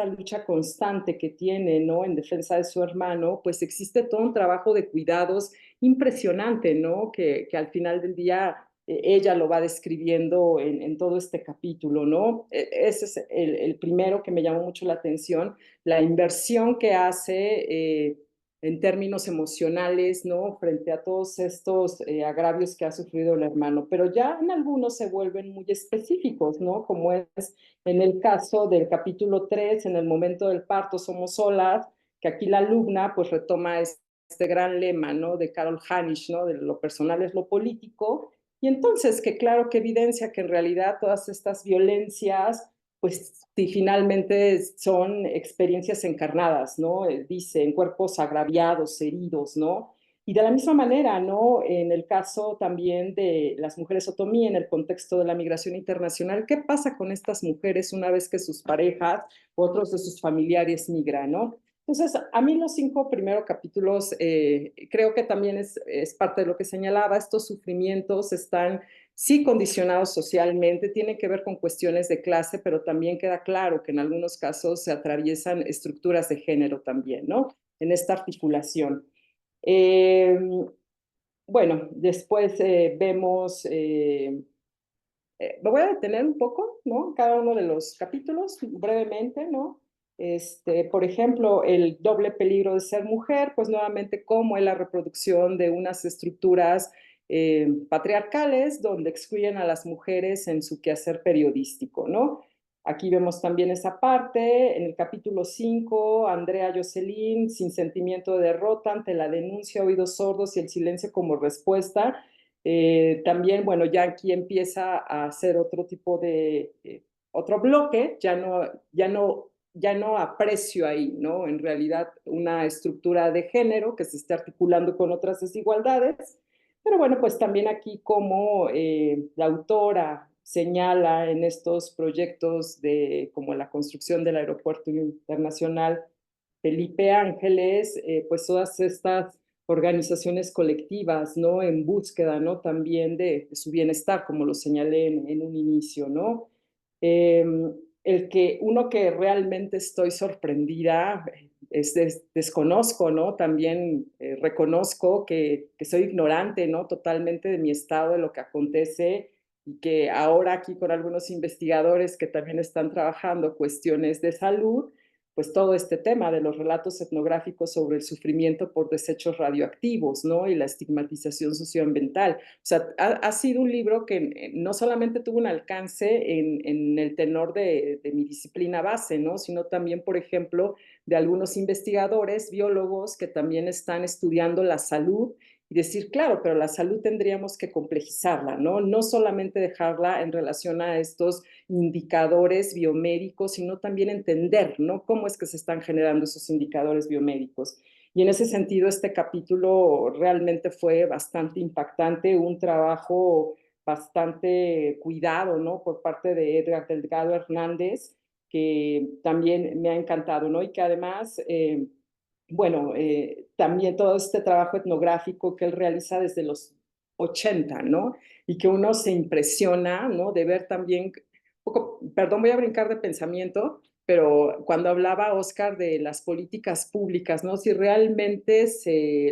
lucha constante que tiene, ¿no? En defensa de su hermano, pues existe todo un trabajo de cuidados impresionante, ¿no? Que al final del día ella lo va describiendo en todo este capítulo, ¿no? Ese es el primero que me llamó mucho la atención, la inversión que hace en términos emocionales, ¿no? Frente a todos estos agravios que ha sufrido el hermano, pero ya en algunos se vuelven muy específicos, ¿no? Como es en el caso del capítulo 3, en el momento del parto somos solas, que aquí la alumna pues retoma este gran lema, ¿no? De Carol Hanisch, ¿no? De lo personal es lo político, y entonces que claro que evidencia que en realidad todas estas violencias pues sí, finalmente son experiencias encarnadas, ¿no? Dice, en cuerpos agraviados, heridos, ¿no? Y de la misma manera, ¿no? En el caso también de las mujeres otomí, en el contexto de la migración internacional, ¿qué pasa con estas mujeres una vez que sus parejas u otros de sus familiares migran, ¿no? Entonces, a mí los 5 primeros capítulos creo que también es parte de lo que señalaba, estos sufrimientos están sí condicionados socialmente, tienen que ver con cuestiones de clase, pero también queda claro que en algunos casos se atraviesan estructuras de género también, ¿no? En esta articulación. Bueno, después vemos, me voy a detener un poco, ¿no? Cada uno de los capítulos, brevemente, ¿no? Por ejemplo, el doble peligro de ser mujer, pues nuevamente cómo es la reproducción de unas estructuras patriarcales donde excluyen a las mujeres en su quehacer periodístico, ¿no? Aquí vemos también esa parte, en el capítulo 5, Andrea Jocelyn, sin sentimiento de derrota ante la denuncia, oídos sordos y el silencio como respuesta. También, bueno, ya aquí empieza a hacer otro tipo de, otro bloque, ya no aprecio ahí, ¿no? En realidad una estructura de género que se está articulando con otras desigualdades, pero bueno, pues también aquí como la autora señala en estos proyectos de como la construcción del aeropuerto internacional Felipe Ángeles, pues todas estas organizaciones colectivas, ¿no? En búsqueda, ¿no? También de su bienestar, como lo señalé en un inicio, ¿no? Eh, uno que realmente estoy sorprendida, desconozco, ¿no? También reconozco que soy ignorante, ¿no? Totalmente de mi estado, de lo que acontece y que ahora aquí con algunos investigadores que también están trabajando cuestiones de salud, pues todo este tema de los relatos etnográficos sobre el sufrimiento por desechos radioactivos, ¿no? Y la estigmatización socioambiental. O sea, ha sido un libro que no solamente tuvo un alcance en el tenor de mi disciplina base, ¿no? Sino también, por ejemplo, de algunos investigadores, biólogos que también están estudiando la salud y decir, claro, pero la salud tendríamos que complejizarla, ¿no? No solamente dejarla en relación a estos indicadores biomédicos, sino también entender, ¿no? Cómo es que se están generando esos indicadores biomédicos. Y en ese sentido, este capítulo realmente fue bastante impactante, un trabajo bastante cuidado, ¿no? Por parte de Edgar Delgado Hernández, que también me ha encantado, ¿no? Y que además, bueno, también todo este trabajo etnográfico que él realiza desde los 80, ¿no? Y que uno se impresiona, ¿no? De ver también poco, perdón, voy a brincar de pensamiento, pero cuando hablaba Oscar de las políticas públicas, ¿no? Si realmente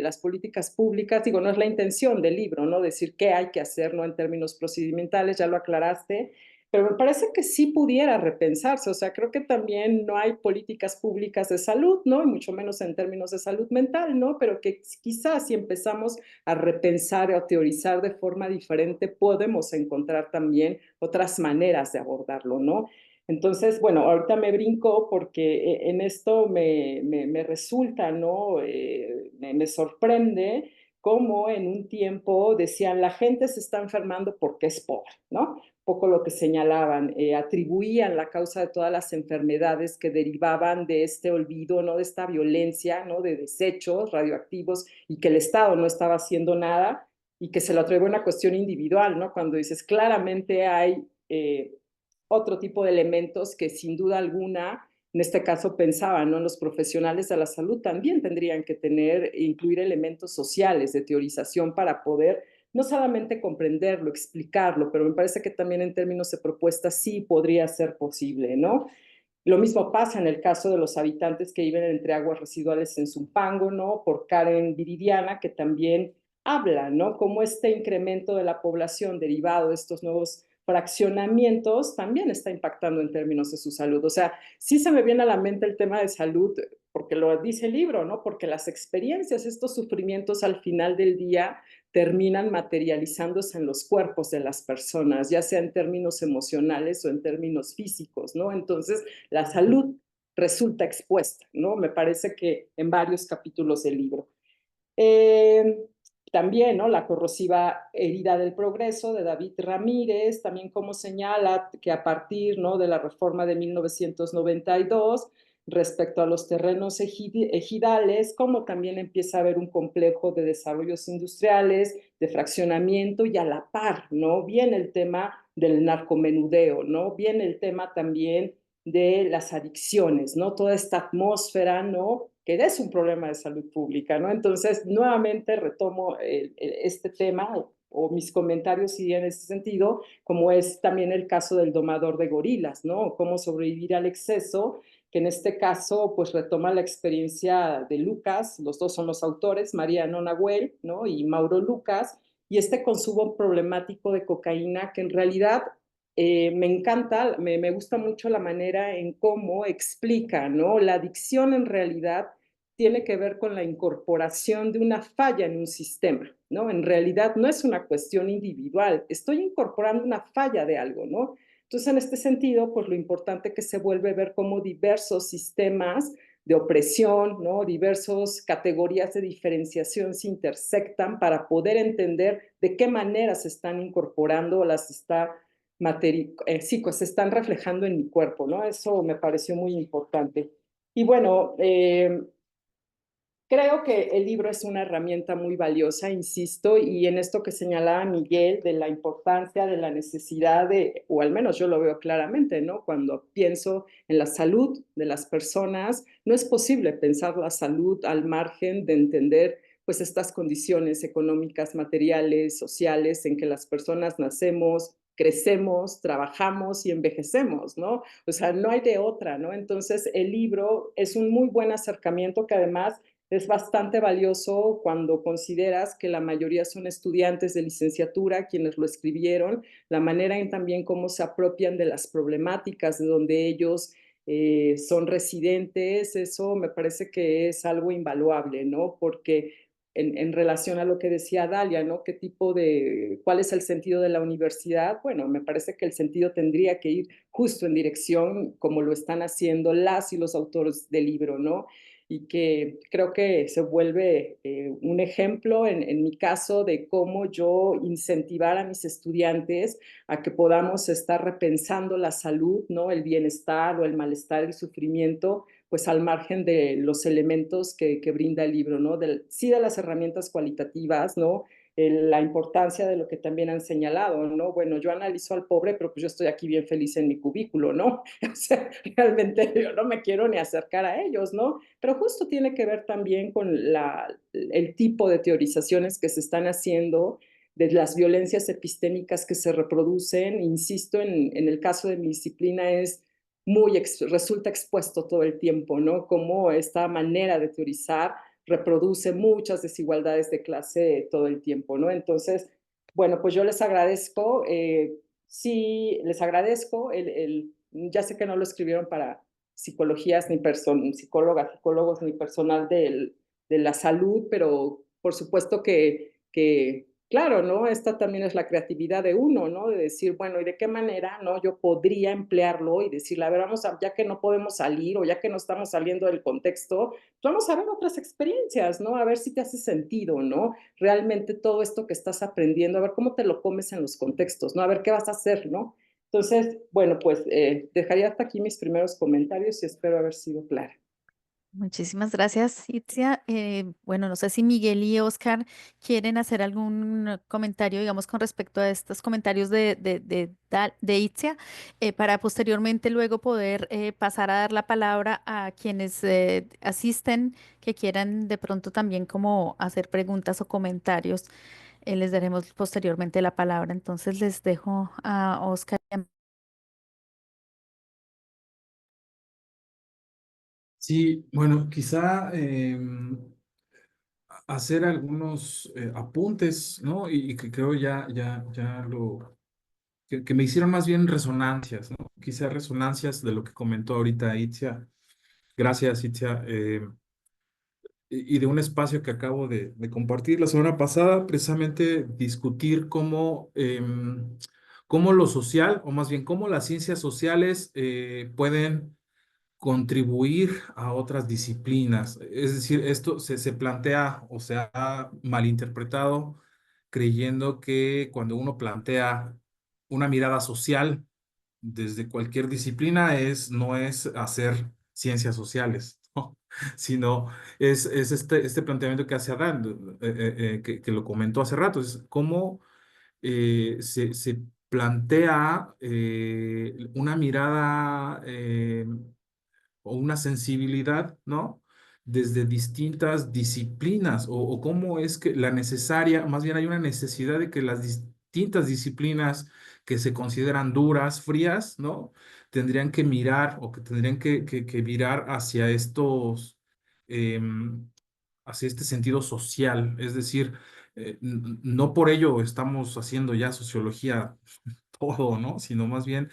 las políticas públicas, digo, no es la intención del libro, ¿no? Decir qué hay que hacer, ¿no? En términos procedimentales, ya lo aclaraste, pero me parece que sí pudiera repensarse, o sea, creo que también no hay políticas públicas de salud, ¿no? Y mucho menos en términos de salud mental, ¿no? Pero que quizás si empezamos a repensar o a teorizar de forma diferente, podemos encontrar también otras maneras de abordarlo, ¿no? Entonces, bueno, ahorita me brinco porque en esto me resulta, ¿no? Me sorprende cómo en un tiempo decían la gente se está enfermando porque es pobre, ¿no? Poco lo que señalaban, atribuían la causa de todas las enfermedades que derivaban de este olvido, ¿no? De esta violencia, ¿no? De desechos radioactivos y que el Estado no estaba haciendo nada y que se lo atribuye a una cuestión individual, ¿no? Cuando dices, claramente hay otro tipo de elementos que sin duda alguna, en este caso pensaban, ¿no? Los profesionales de la salud también tendrían que incluir elementos sociales de teorización para poder no solamente comprenderlo, explicarlo, pero me parece que también en términos de propuesta sí podría ser posible, ¿no? Lo mismo pasa en el caso de los habitantes que viven entre aguas residuales en Zumpango, ¿no? Por Karen Viridiana, que también habla, ¿no? Cómo este incremento de la población derivado de estos nuevos fraccionamientos también está impactando en términos de su salud. O sea, sí se me viene a la mente el tema de salud porque lo dice el libro, ¿no? Porque las experiencias, estos sufrimientos al final del día terminan materializándose en los cuerpos de las personas, ya sea en términos emocionales o en términos físicos, ¿no? Entonces, la salud resulta expuesta, ¿no? Me parece que en varios capítulos del libro. Eh, También, ¿no? La corrosiva herida del progreso de David Ramírez, también como señala que a partir, ¿no?, de la reforma de 1992, respecto a los terrenos ejidales, como también empieza a haber un complejo de desarrollos industriales, de fraccionamiento y a la par, ¿no? Viene el tema del narcomenudeo, ¿no? Viene el tema también de las adicciones, ¿no? Toda esta atmósfera, ¿no?, que es un problema de salud pública, ¿no? Entonces, nuevamente retomo este tema o mis comentarios irían en ese sentido, como es también el caso del domador de gorilas, ¿no? Cómo sobrevivir al exceso, que en este caso, pues retoma la experiencia de Lucas, los dos son los autores, Mariano Nahuel, ¿no?, y Mauro Lucas, y este consumo problemático de cocaína que en realidad me encanta, me gusta mucho la manera en cómo explica, ¿no? La adicción en realidad tiene que ver con la incorporación de una falla en un sistema, ¿no? En realidad no es una cuestión individual, estoy incorporando una falla de algo, ¿no? Entonces, en este sentido, pues lo importante que se vuelve ver cómo diversos sistemas de opresión, ¿no?, diversas categorías de diferenciación se intersectan para poder entender de qué manera se están incorporando o las está sí, pues se están reflejando en mi cuerpo, ¿no? Eso me pareció muy importante. Y bueno, creo que el libro es una herramienta muy valiosa, insisto, y en esto que señalaba Miguel, de la importancia, de la necesidad de, o al menos yo lo veo claramente, ¿no? Cuando pienso en la salud de las personas, no es posible pensar la salud al margen de entender pues estas condiciones económicas, materiales, sociales, en que las personas nacemos, crecemos, trabajamos y envejecemos, ¿no? O sea, no hay de otra, ¿no? Entonces, el libro es un muy buen acercamiento que además es bastante valioso cuando consideras que la mayoría son estudiantes de licenciatura quienes lo escribieron, la manera en también cómo se apropian de las problemáticas de donde ellos son residentes, eso me parece que es algo invaluable, ¿no? Porque en relación a lo que decía Dalia, ¿no? ¿Qué tipo de, cuál es el sentido de la universidad? Bueno, me parece que el sentido tendría que ir justo en dirección como lo están haciendo las y los autores del libro, ¿no? Y que creo que se vuelve un ejemplo en mi caso de cómo yo incentivar a mis estudiantes a que podamos estar repensando la salud, ¿no? El bienestar o el malestar, el sufrimiento, pues al margen de los elementos que brinda el libro, ¿no? Sí de las herramientas cualitativas, ¿no? La importancia de lo que también han señalado, ¿no? Bueno, yo analizo al pobre, pero pues yo estoy aquí bien feliz en mi cubículo, ¿no? O sea, realmente yo no me quiero ni acercar a ellos, ¿no? Pero justo tiene que ver también con el tipo de teorizaciones que se están haciendo de las violencias epistémicas que se reproducen. Insisto, en el caso de mi disciplina es resulta expuesto todo el tiempo, ¿no? Cómo esta manera de teorizar reproduce muchas desigualdades de clase todo el tiempo, ¿no? Entonces, bueno, pues yo les agradezco, sí, les agradezco, ya sé que no lo escribieron para psicologías, ni psicólogas, psicólogos, ni personal de la salud, pero por supuesto que claro, ¿no? Esta también es la creatividad de uno, ¿no? De decir, bueno, ¿y de qué manera, no? Yo podría emplearlo y decirle, a ver, ya que no podemos salir o ya que no estamos saliendo del contexto, pues vamos a ver otras experiencias, ¿no? A ver si te hace sentido, ¿no? Realmente todo esto que estás aprendiendo, a ver cómo te lo comes en los contextos, ¿no? A ver qué vas a hacer, ¿no? Entonces, bueno, pues dejaría hasta aquí mis primeros comentarios y espero haber sido clara. Muchísimas gracias, Itzia. Bueno, no sé si Miguel y Oscar quieren hacer algún comentario, digamos, con respecto a estos comentarios de Itzia, para posteriormente luego poder pasar a dar la palabra a quienes asisten, que quieran de pronto también como hacer preguntas o comentarios. Les daremos posteriormente la palabra. Entonces les dejo a Oscar. Sí, bueno, quizá hacer algunos apuntes, ¿no? Y que creo que me hicieron más bien resonancias, ¿no? Quizá resonancias de lo que comentó ahorita Itzia. Gracias, Itzia. Y de un espacio que acabo de compartir la semana pasada, precisamente discutir cómo lo social, o más bien cómo las ciencias sociales pueden contribuir a otras disciplinas. Es decir, esto se plantea o se ha malinterpretado creyendo que cuando uno plantea una mirada social desde cualquier disciplina no es hacer ciencias sociales, ¿no? Sino es este planteamiento que hace Adán, que lo comentó hace rato, es cómo se plantea una mirada o una sensibilidad, ¿no? Desde distintas disciplinas, o cómo es que la necesaria, más bien hay una necesidad de que las distintas disciplinas que se consideran duras, frías, ¿no? Tendrían que mirar o que tendrían que virar hacia em, hacia este sentido social, es decir, no por ello estamos haciendo ya sociología todo, ¿no? Sino más bien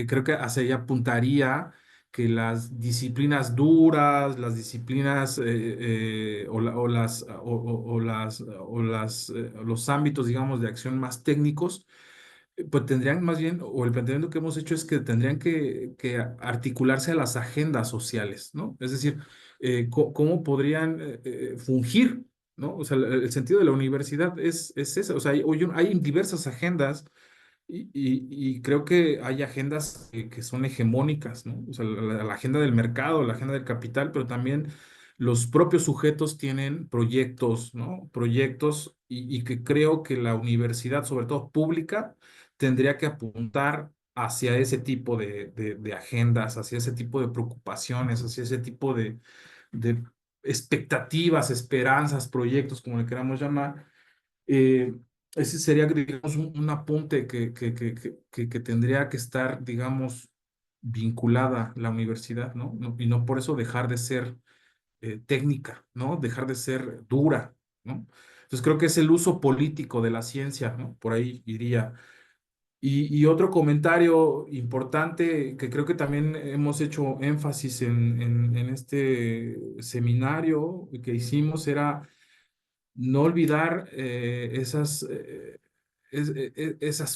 creo que hacia allá apuntaría que las disciplinas duras, las disciplinas los ámbitos, digamos, de acción más técnicos, pues tendrían más bien, o el planteamiento que hemos hecho es que tendrían que articularse a las agendas sociales, ¿no? Es decir, cómo podrían fungir, ¿no? O sea, el sentido de la universidad es ese, o sea, hay diversas agendas y creo que hay agendas que son hegemónicas, ¿no? O sea, la agenda del mercado, la agenda del capital, pero también los propios sujetos tienen proyectos, ¿no? Proyectos y que creo que la universidad, sobre todo pública, tendría que apuntar hacia ese tipo de agendas, hacia ese tipo de preocupaciones, hacia ese tipo de expectativas, esperanzas, proyectos, como le queramos llamar. eh, Ese sería, digamos, un apunte que tendría que estar, digamos, vinculada la universidad, ¿no? Y no por eso dejar de ser técnica, ¿no? Dejar de ser dura, ¿no? Entonces creo que es el uso político de la ciencia, ¿no? Por ahí iría. Y otro comentario importante que creo que también hemos hecho énfasis en este seminario que hicimos era no olvidar esas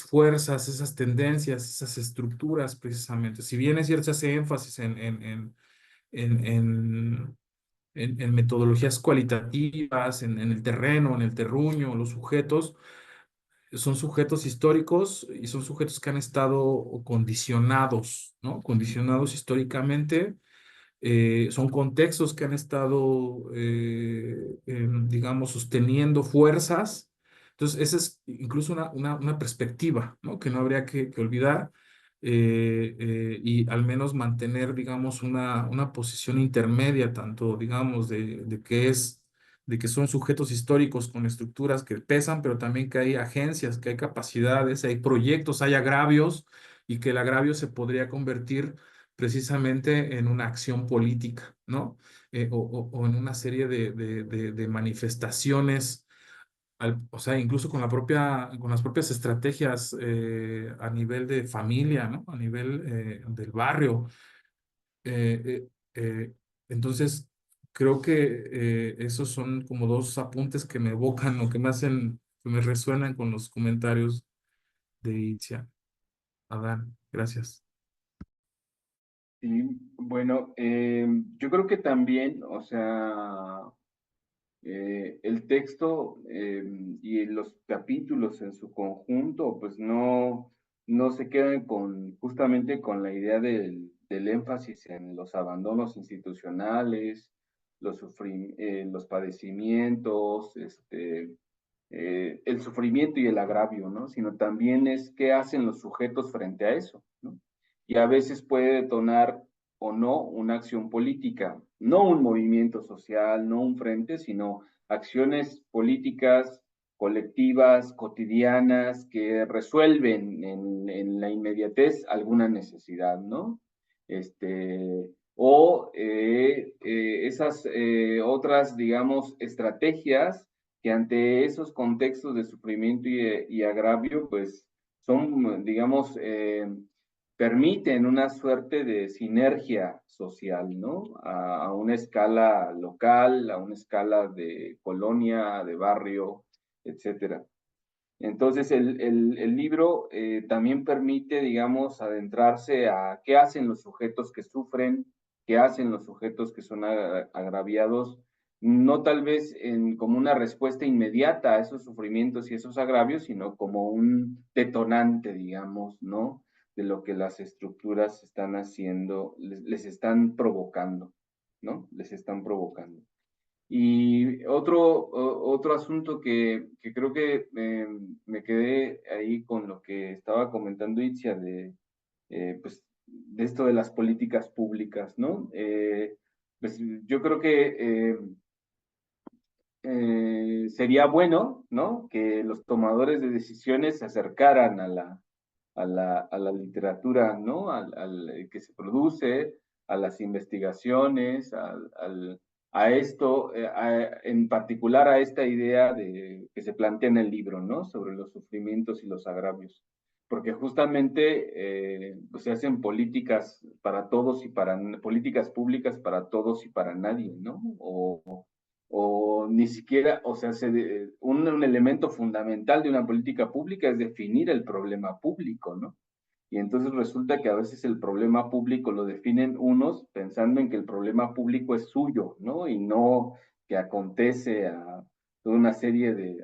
fuerzas, esas tendencias, esas estructuras precisamente. Si bien es cierto, se hace énfasis en, en, en metodologías cualitativas, en el terreno, en el terruño, los sujetos, son sujetos históricos y son sujetos que han estado condicionados, ¿no? Condicionados históricamente, son contextos que han estado, digamos, sosteniendo fuerzas. Entonces, esa es incluso una perspectiva, ¿no? Que no habría que olvidar y al menos mantener, digamos, una posición intermedia, tanto, digamos, de que son sujetos históricos con estructuras que pesan, pero también que hay agencias, que hay capacidades, hay proyectos, hay agravios y que el agravio se podría convertir precisamente en una acción política, ¿no? O en una serie de manifestaciones, o sea, incluso con las propias estrategias a nivel de familia, ¿no? A nivel del barrio. Eh, eh, entonces, creo que esos son como dos apuntes que me evocan o que me hacen, que me resuenan con los comentarios de Itzia. Adán, gracias. Sí, bueno, yo creo que también, o sea, el texto y los capítulos en su conjunto, pues no se quedan justamente con la idea del énfasis en los abandonos institucionales, los padecimientos, el sufrimiento y el agravio, ¿no? Sino también es qué hacen los sujetos frente a eso, ¿no? Y a veces puede detonar o no una acción política, no un movimiento social, no un frente, sino acciones políticas colectivas, cotidianas, que resuelven en la inmediatez alguna necesidad, ¿no? Esas otras, digamos, estrategias que ante esos contextos de sufrimiento y agravio, pues son, digamos, permiten una suerte de sinergia social, ¿no? A una escala local, a una escala de colonia, de barrio, etcétera. Entonces, el libro también permite, digamos, adentrarse a qué hacen los sujetos que sufren, qué hacen los sujetos que son agraviados, no tal vez como una respuesta inmediata a esos sufrimientos y esos agravios, sino como un detonante, digamos, ¿no? De lo que las estructuras están haciendo, les están provocando, ¿no? Les están provocando. Y otro asunto que creo que me quedé ahí con lo que estaba comentando Itzia pues, de esto de las políticas públicas, ¿no? Pues yo creo que sería bueno, ¿no? Que los tomadores de decisiones se acercaran a la literatura, ¿no? Que se produce, a las investigaciones, a esto, en particular a esta idea que se plantea en el libro, ¿no? Sobre los sufrimientos y los agravios. Porque justamente pues se hacen políticas para todos y políticas públicas para todos y para nadie, ¿no? O ni siquiera, o sea, un elemento fundamental de una política pública es definir el problema público, ¿no? Y entonces resulta que a veces el problema público lo definen unos pensando en que el problema público es suyo, ¿no? Y no que acontece a toda una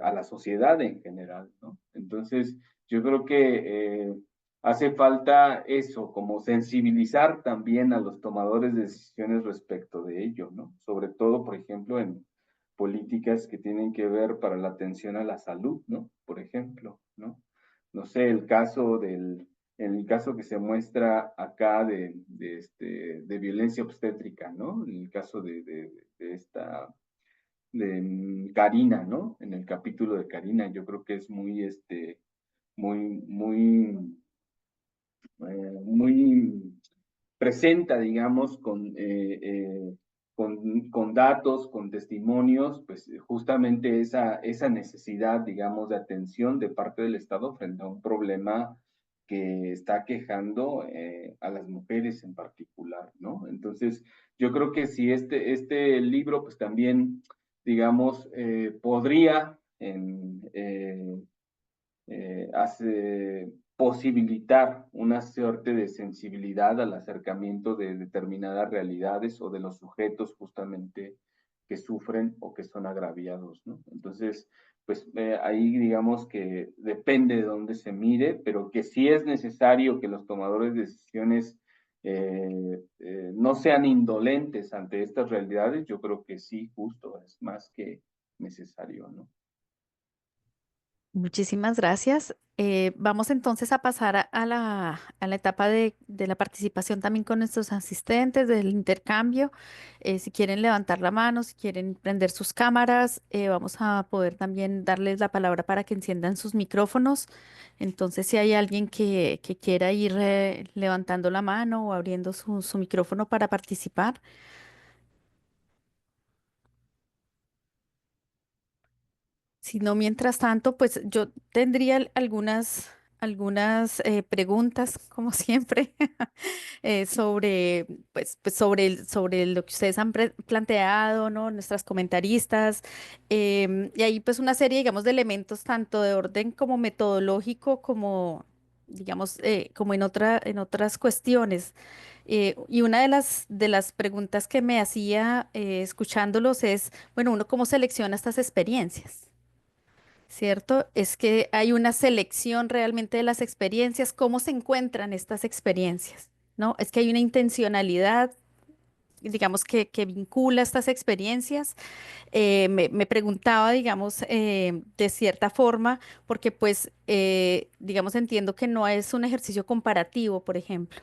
a la sociedad en general, ¿no? Entonces, yo creo que hace falta eso, como sensibilizar también a los tomadores de decisiones respecto de ello, ¿no? Sobre todo, por ejemplo, en políticas que tienen que ver para la atención a la salud, ¿no? Por ejemplo, ¿no? No sé, en el caso que se muestra acá de violencia obstétrica, ¿no? En el caso de Karina, ¿no? En el capítulo de Karina, yo creo que es muy, muy, muy presenta, digamos, con datos, con testimonios, pues justamente esa necesidad, digamos, de atención de parte del Estado frente a un problema que está quejando a las mujeres en particular, ¿no? Entonces, yo creo que si este libro, pues también, digamos, podría posibilitar una suerte de sensibilidad al acercamiento de determinadas realidades o de los sujetos justamente que sufren o que son agraviados, ¿no? Entonces, pues ahí digamos que depende de dónde se mire, pero que sí es necesario que los tomadores de decisiones no sean indolentes ante estas realidades, yo creo que sí, justo, es más que necesario, ¿no? Muchísimas gracias. Vamos entonces a pasar a la etapa de la participación también con nuestros asistentes, del intercambio. Si quieren levantar la mano, si quieren prender sus cámaras, vamos a poder también darles la palabra para que enciendan sus micrófonos. Entonces, si hay alguien que quiera ir levantando la mano o abriendo su micrófono para participar. Si no, mientras tanto, pues yo tendría algunas preguntas, como siempre, sobre lo que ustedes han planteado, ¿no? Nuestras comentaristas. Y ahí pues una serie, digamos, de elementos tanto de orden como metodológico, como, digamos, como en otras cuestiones. Y una de las preguntas que me hacía escuchándolos es, bueno, uno cómo selecciona estas experiencias. ¿Cierto? Es que hay una selección realmente de las experiencias, cómo se encuentran estas experiencias, ¿no? Es que hay una intencionalidad, digamos, que vincula estas experiencias. Me preguntaba, digamos, de cierta forma, porque pues, digamos, entiendo que no es un ejercicio comparativo, por ejemplo.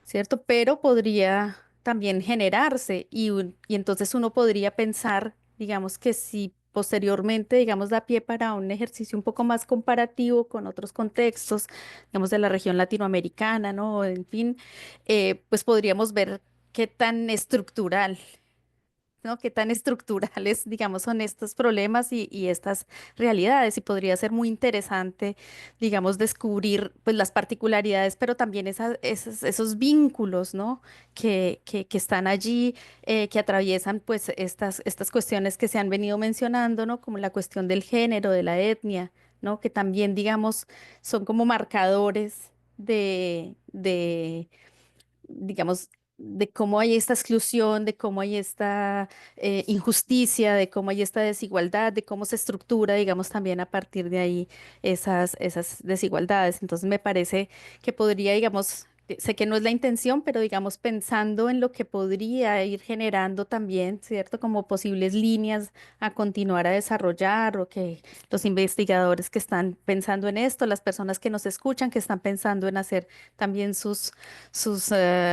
¿Cierto? Pero podría también generarse y entonces uno podría pensar, digamos que si posteriormente, digamos, da pie para un ejercicio un poco más comparativo con otros contextos, digamos, de la región latinoamericana, ¿no? En fin, pues podríamos ver qué tan estructural, ¿no? Qué tan estructurales, digamos, son estos problemas y estas realidades. Y podría ser muy interesante, digamos, descubrir pues las particularidades, pero también esos vínculos, ¿no? Que están allí, que atraviesan pues estas cuestiones que se han venido mencionando, ¿no? Como la cuestión del género, de la etnia, ¿no? Que también, digamos, son como marcadores digamos, de cómo hay esta exclusión, de cómo hay esta injusticia, de cómo hay esta desigualdad, de cómo se estructura, digamos, también a partir de ahí esas desigualdades. Entonces me parece que podría, digamos, sé que no es la intención, pero digamos, pensando en lo que podría ir generando también, ¿cierto? Como posibles líneas a continuar a desarrollar o que los investigadores que están pensando en esto, las personas que nos escuchan, que están pensando en hacer también sus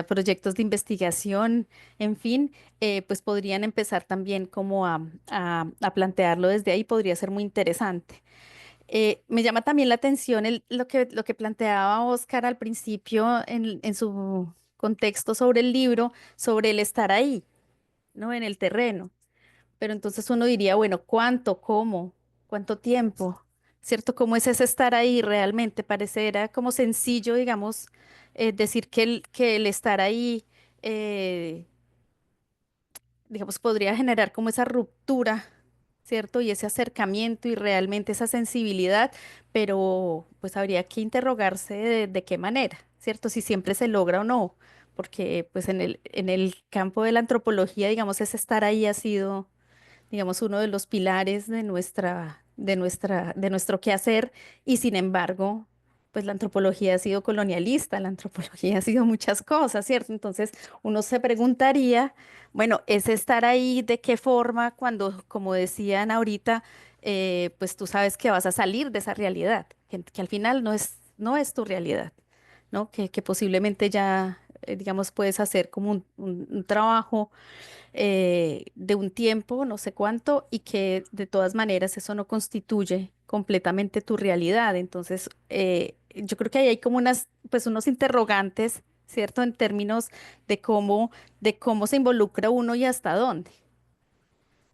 proyectos de investigación, en fin, pues podrían empezar también como a plantearlo desde ahí, podría ser muy interesante. Me llama también la atención lo que planteaba Oscar al principio en su contexto sobre el libro, sobre el estar ahí, ¿no? En el terreno. Pero entonces uno diría, bueno, ¿cuánto? ¿Cómo? ¿Cuánto tiempo? ¿Cierto? ¿Cómo es ese estar ahí realmente? Pareciera como sencillo, digamos, decir que el estar ahí, eh, digamos, podría generar como esa ruptura, ¿cierto? Y ese acercamiento y realmente esa sensibilidad, pero pues habría que interrogarse de qué manera, ¿cierto? Si siempre se logra o no, porque pues en el campo de la antropología, digamos, ese estar ahí ha sido digamos, uno de los pilares de nuestro quehacer, y sin embargo, pues la antropología ha sido colonialista, la antropología ha sido muchas cosas, ¿cierto? Entonces, uno se preguntaría, bueno, ¿es estar ahí de qué forma cuando, como decían ahorita, pues tú sabes que vas a salir de esa realidad, que al final no es tu realidad, ¿no? Que posiblemente ya, digamos, puedes hacer como un trabajo de un tiempo, no sé cuánto, y que de todas maneras eso no constituye completamente tu realidad. Entonces, yo creo que ahí hay como pues unos interrogantes, ¿cierto? En términos de cómo se involucra uno y hasta dónde.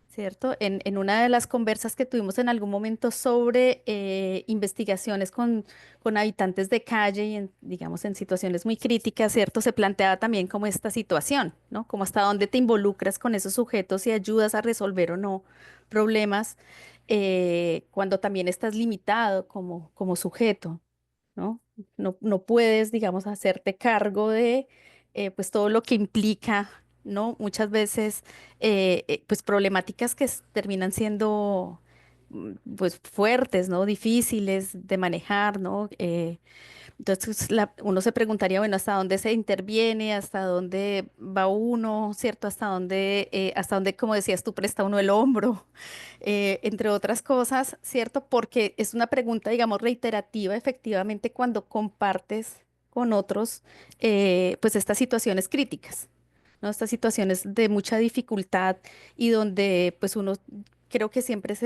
¿Cierto? En una de las conversas que tuvimos en algún momento sobre investigaciones con habitantes de calle y digamos, en situaciones muy críticas, ¿cierto? Se planteaba también como esta situación, ¿no? Como hasta dónde te involucras con esos sujetos y ayudas a resolver o no problemas cuando también estás limitado como sujeto, ¿no? No puedes, digamos, hacerte cargo de pues todo lo que implica, ¿no? Muchas veces pues problemáticas que terminan siendo pues fuertes, ¿no? Difíciles de manejar, ¿no? Entonces uno se preguntaría, bueno, ¿hasta dónde se interviene? ¿Hasta dónde va uno? ¿Cierto? ¿Hasta dónde, como decías tú, presta uno el hombro? Entre otras cosas, ¿cierto? Porque es una pregunta, digamos, reiterativa, efectivamente, cuando compartes con otros, pues estas situaciones críticas, ¿no? Estas situaciones de mucha dificultad y donde, pues uno creo que siempre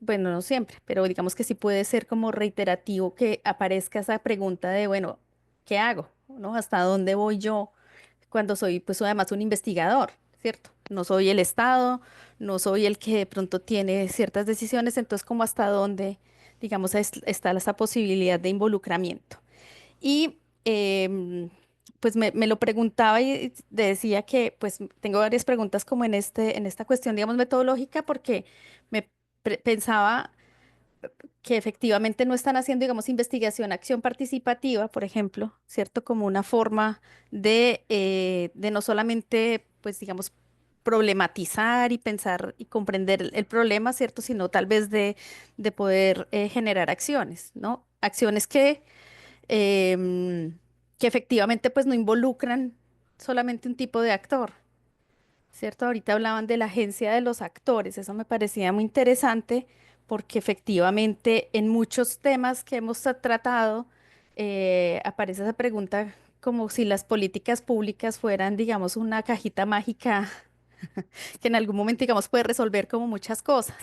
bueno, no siempre, pero digamos que sí puede ser como reiterativo que aparezca esa pregunta de, bueno, ¿qué hago? ¿No? ¿Hasta dónde voy yo? Cuando soy pues además un investigador, ¿cierto? No soy el Estado, no soy el que de pronto tiene ciertas decisiones, entonces como hasta dónde, digamos, está esa posibilidad de involucramiento. Y pues me lo preguntaba y decía que pues tengo varias preguntas como en esta cuestión, digamos, metodológica, porque pensaba que efectivamente no están haciendo, digamos, investigación, acción participativa, por ejemplo, ¿cierto? Como una forma de no solamente, pues, digamos, problematizar y pensar y comprender el problema, ¿cierto? Sino tal vez de poder generar acciones, ¿no? Acciones que efectivamente, pues, no involucran solamente un tipo de actor, ¿cierto? Ahorita hablaban de la agencia de los actores, eso me parecía muy interesante porque efectivamente en muchos temas que hemos tratado aparece esa pregunta como si las políticas públicas fueran, digamos, una cajita mágica que en algún momento, digamos, puede resolver como muchas cosas,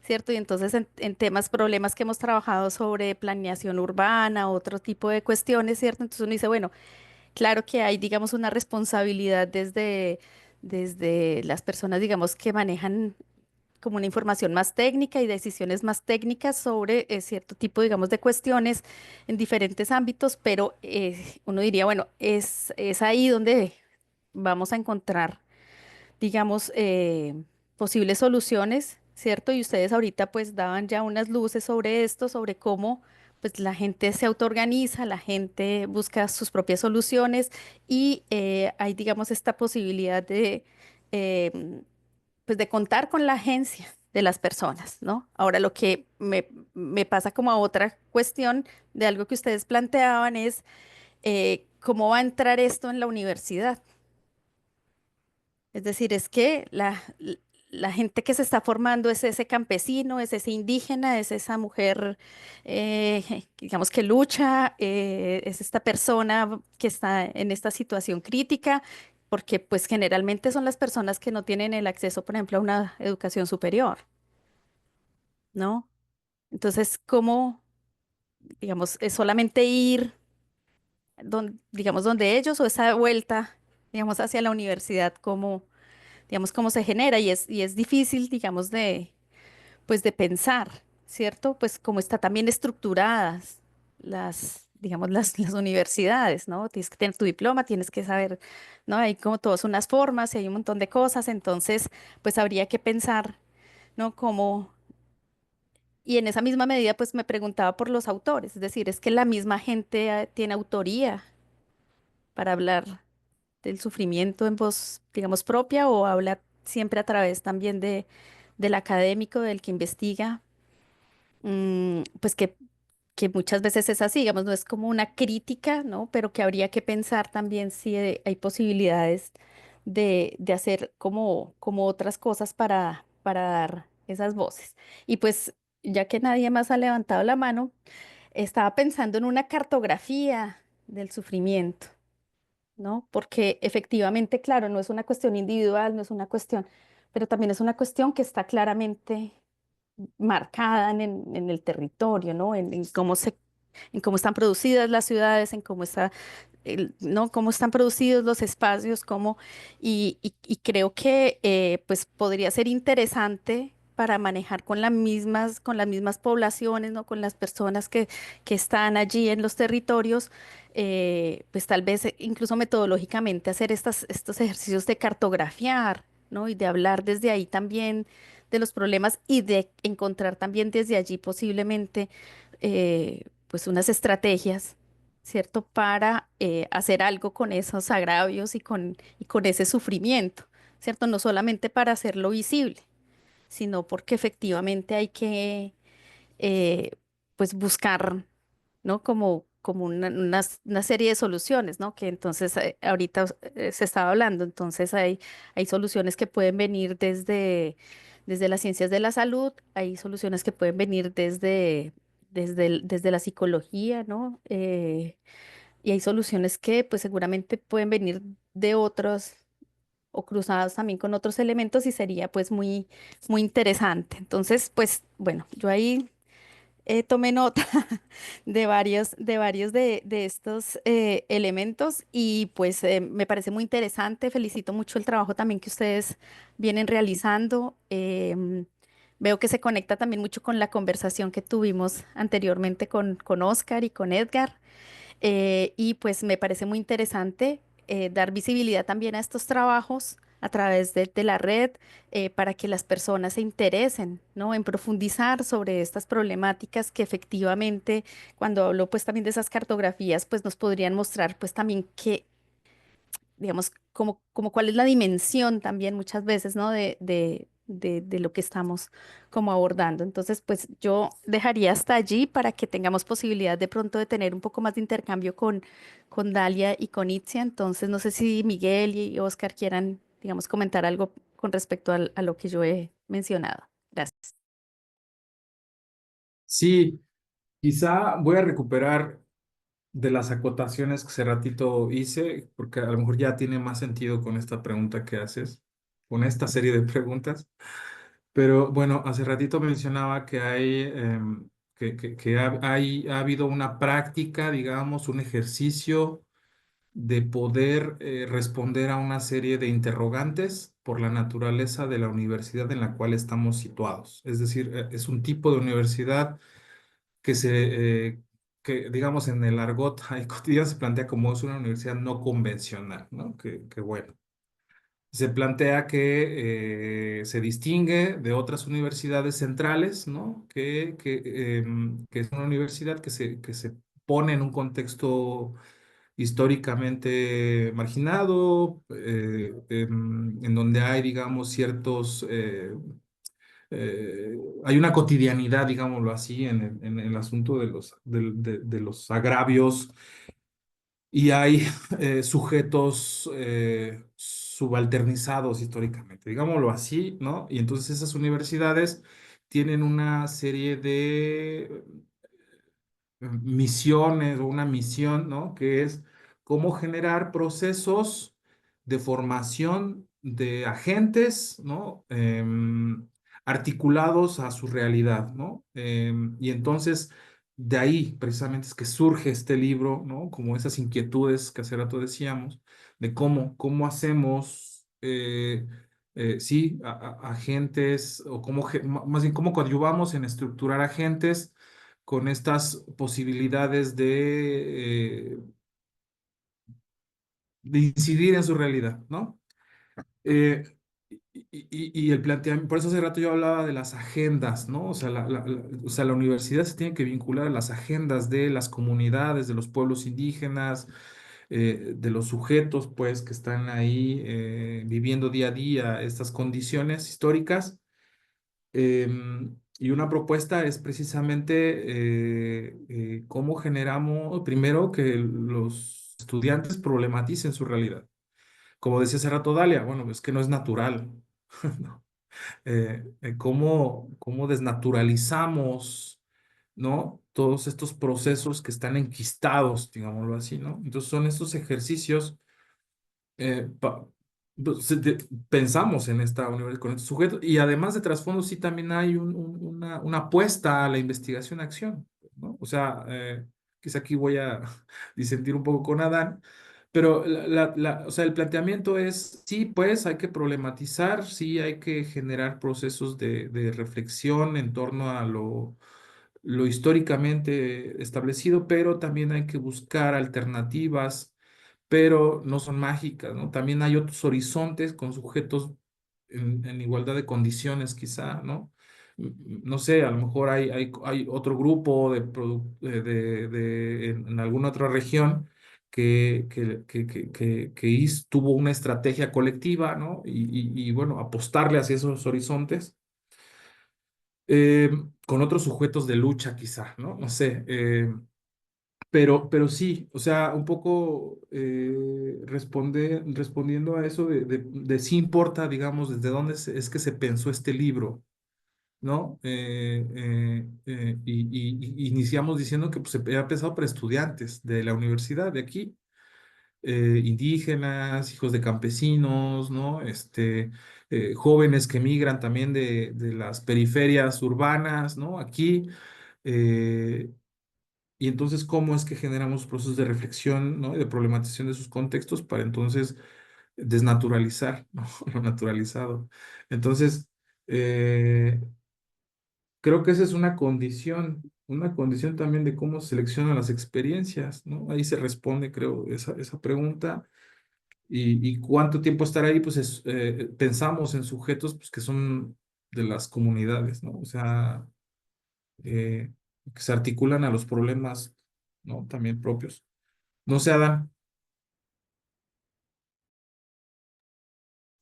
¿cierto? Y entonces en temas, problemas que hemos trabajado sobre planeación urbana, otro tipo de cuestiones, ¿cierto? Entonces uno dice, bueno, claro que hay, digamos, una responsabilidad desde las personas, digamos, que manejan como una información más técnica y decisiones más técnicas sobre cierto tipo, digamos, de cuestiones en diferentes ámbitos, pero uno diría, bueno, es ahí donde vamos a encontrar, digamos, posibles soluciones, ¿cierto? Y ustedes ahorita pues daban ya unas luces sobre esto, sobre cómo pues la gente se autoorganiza, la gente busca sus propias soluciones y hay, digamos, esta posibilidad de, em, pues de contar con la agencia de las personas, ¿no? Ahora lo que me pasa como a otra cuestión de algo que ustedes planteaban es cómo va a entrar esto en la universidad. Es decir, es que la gente que se está formando es ese campesino, es ese indígena, es esa mujer, digamos, que lucha, es esta persona que está en esta situación crítica, porque pues generalmente son las personas que no tienen el acceso, por ejemplo, a una educación superior, ¿no? Entonces, ¿cómo, digamos, es solamente ir, digamos, donde ellos o esa vuelta, digamos, hacia la universidad, cómo digamos, cómo se genera y es difícil, digamos, pues de pensar, ¿cierto? Pues cómo está también estructuradas digamos, las universidades, ¿no? Tienes que tener tu diploma, tienes que saber, ¿no? Hay como todas unas formas y hay un montón de cosas, entonces, pues habría que pensar, ¿no? Y en esa misma medida, pues me preguntaba por los autores, es decir, es que la misma gente tiene autoría para hablar del sufrimiento en voz, digamos, propia o habla siempre a través también del académico, del que investiga, pues que muchas veces es así, digamos, no es como una crítica, ¿no? Pero que habría que pensar también si hay posibilidades de hacer como otras cosas para dar esas voces. Y pues, ya que nadie más ha levantado la mano, estaba pensando en una cartografía del sufrimiento, ¿no? Porque efectivamente, claro, no es una cuestión individual, no es una cuestión, pero también es una cuestión que está claramente marcada en el territorio, ¿no? En cómo están producidas las ciudades, en cómo está, ¿no? Cómo están producidos los espacios, y creo que pues podría ser interesante para manejar con las mismas poblaciones, ¿no? Con las personas que están allí en los territorios, pues tal vez incluso metodológicamente hacer estos ejercicios de cartografiar, ¿no? Y de hablar desde ahí también de los problemas y de encontrar también desde allí posiblemente pues unas estrategias, ¿cierto? Para hacer algo con esos agravios y con ese sufrimiento, ¿cierto? No solamente para hacerlo visible, sino porque efectivamente hay que eh, pues buscar, ¿no? Como una serie de soluciones, ¿no? Que entonces ahorita se estaba hablando, entonces hay soluciones que pueden venir desde las ciencias de la salud, hay soluciones que pueden venir desde la psicología, ¿no? Y hay soluciones que pues seguramente pueden venir de otros o cruzadas también con otros elementos y sería pues muy interesante. Entonces, pues bueno, yo ahí tomé nota de estos elementos y pues me parece muy interesante. Felicito mucho el trabajo también que ustedes vienen realizando. Veo que se conecta también mucho con la conversación que tuvimos anteriormente con Oscar y con Edgar. Y pues me parece muy interesante dar visibilidad también a estos trabajos a través de la red para que las personas se interesen, ¿no? En profundizar sobre estas problemáticas que efectivamente, cuando hablo pues también de esas cartografías, pues nos podrían mostrar pues también que digamos, como cuál es la dimensión también muchas veces, ¿no? De lo que estamos como abordando. Entonces, pues yo dejaría hasta allí para que tengamos posibilidad de pronto de tener un poco más de intercambio con Dalia y con Itzia. Entonces, no sé si Miguel y Oscar quieran, digamos, comentar algo con respecto a lo que yo he mencionado. Gracias. Sí, quizá voy a recuperar de las acotaciones que hace ratito hice, porque a lo mejor ya tiene más sentido con esta pregunta que haces, con esta serie de preguntas. Pero bueno, hace ratito mencionaba que ha habido una práctica, digamos, un ejercicio de poder responder a una serie de interrogantes por la naturaleza de la universidad en la cual estamos situados. Es decir, es un tipo de universidad que que digamos en el argot ahí cotidiano se plantea como es una universidad no convencional, ¿no? Que bueno. Se plantea que se distingue de otras universidades centrales, ¿no? Que es una universidad que se pone en un contexto históricamente marginado, en donde hay, digamos, hay una cotidianidad, digámoslo así, en el asunto de de los agravios y hay sujetos subalternizados históricamente, digámoslo así, ¿no? Y entonces esas universidades tienen una serie de misiones o una misión, ¿no? Que es cómo generar procesos de formación de agentes, ¿no? Articulados a su realidad, ¿no? Y entonces de ahí precisamente es que surge este libro, ¿no? Como esas inquietudes que hace rato decíamos, de cómo hacemos, sí, agentes, o más bien cómo coadyuvamos en estructurar agentes con estas posibilidades de incidir en su realidad, ¿no? Eh, y el planteamiento, por eso hace rato yo hablaba de las agendas, ¿no? O sea, o sea, la universidad se tiene que vincular a las agendas de las comunidades, de los pueblos indígenas, de los sujetos, pues, que están ahí viviendo día a día estas condiciones históricas. Y una propuesta es precisamente cómo generamos, primero, que los estudiantes problematicen su realidad. Como decía hace rato Dalia, bueno, es que no es natural, ¿no? Cómo desnaturalizamos, ¿no? Todos estos procesos que están enquistados, digámoslo así, ¿no? Entonces son estos ejercicios eh, pa- pues, pensamos en esta universidad con estos sujetos y además de trasfondo sí también hay una apuesta a la investigación-acción, ¿no? O sea, quizá aquí voy a disentir un poco con Adán, pero o sea, el planteamiento es, sí, pues hay que problematizar, sí hay que generar procesos de reflexión en torno a lo históricamente establecido, pero también hay que buscar alternativas pero no son mágicas, ¿no? También hay otros horizontes con sujetos en igualdad de condiciones, quizá, ¿no? No sé, a lo mejor hay otro grupo en alguna otra región tuvo una estrategia colectiva, ¿no? Y, bueno, apostarle hacia esos horizontes. eh, con otros sujetos de lucha, quizá, ¿no? No sé. Pero sí, o sea, un poco respondiendo a eso de sí importa, digamos, desde dónde es que se pensó este libro, ¿no? Y iniciamos diciendo que pues, se había pensado para estudiantes de la universidad de aquí, indígenas, hijos de campesinos, ¿no? Jóvenes que migran también de las periferias urbanas, ¿no? Aquí. eh, y entonces, ¿cómo es que generamos procesos de reflexión, ¿no? Y de problematización de sus contextos para entonces desnaturalizar, ¿no? Lo naturalizado. Entonces, eh, creo que esa es una condición también de cómo se seleccionan las experiencias, ¿no? Ahí se responde, creo, esa pregunta. Y cuánto tiempo estar ahí, pues pensamos en sujetos pues, que son de las comunidades, ¿no? O sea, eh, que se articulan a los problemas, ¿no? También propios. No sé, Adán.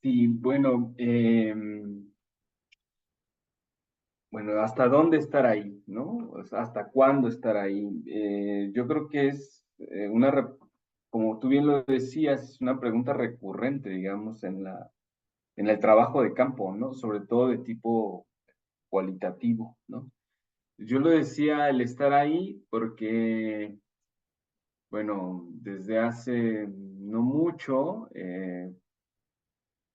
Sí, bueno, bueno, ¿hasta dónde estar ahí, no? O sea, ¿hasta cuándo estar ahí? Yo creo que es como tú bien lo decías, es una pregunta recurrente, digamos, en el trabajo de campo, ¿no? Sobre todo de tipo cualitativo, ¿no? Yo lo decía el estar ahí porque, bueno, desde hace no mucho,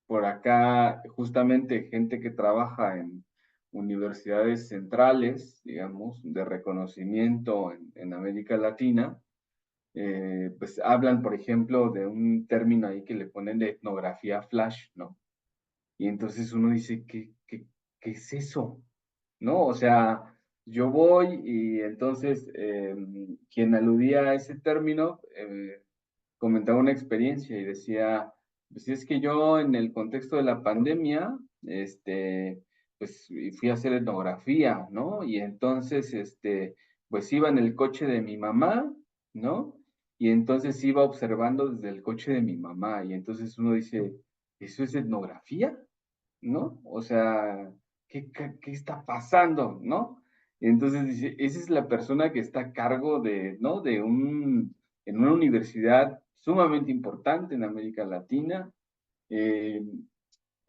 por acá justamente gente que trabaja en universidades centrales, digamos, de reconocimiento en América Latina, pues hablan, por ejemplo, de un término ahí que le ponen de etnografía flash, ¿no? Y entonces uno dice, ¿qué es eso? ¿No? O sea, yo voy y entonces quien aludía a ese término comentaba una experiencia y decía, pues es que yo en el contexto de la pandemia, pues fui a hacer etnografía, ¿no? Y entonces, pues iba en el coche de mi mamá, ¿no? Y entonces iba observando desde el coche de mi mamá y entonces uno dice, ¿eso es etnografía? ¿No? O sea, ¿qué está pasando? ¿No? Entonces dice, esa es la persona que está a cargo de, ¿no? En una universidad sumamente importante en América Latina, eh,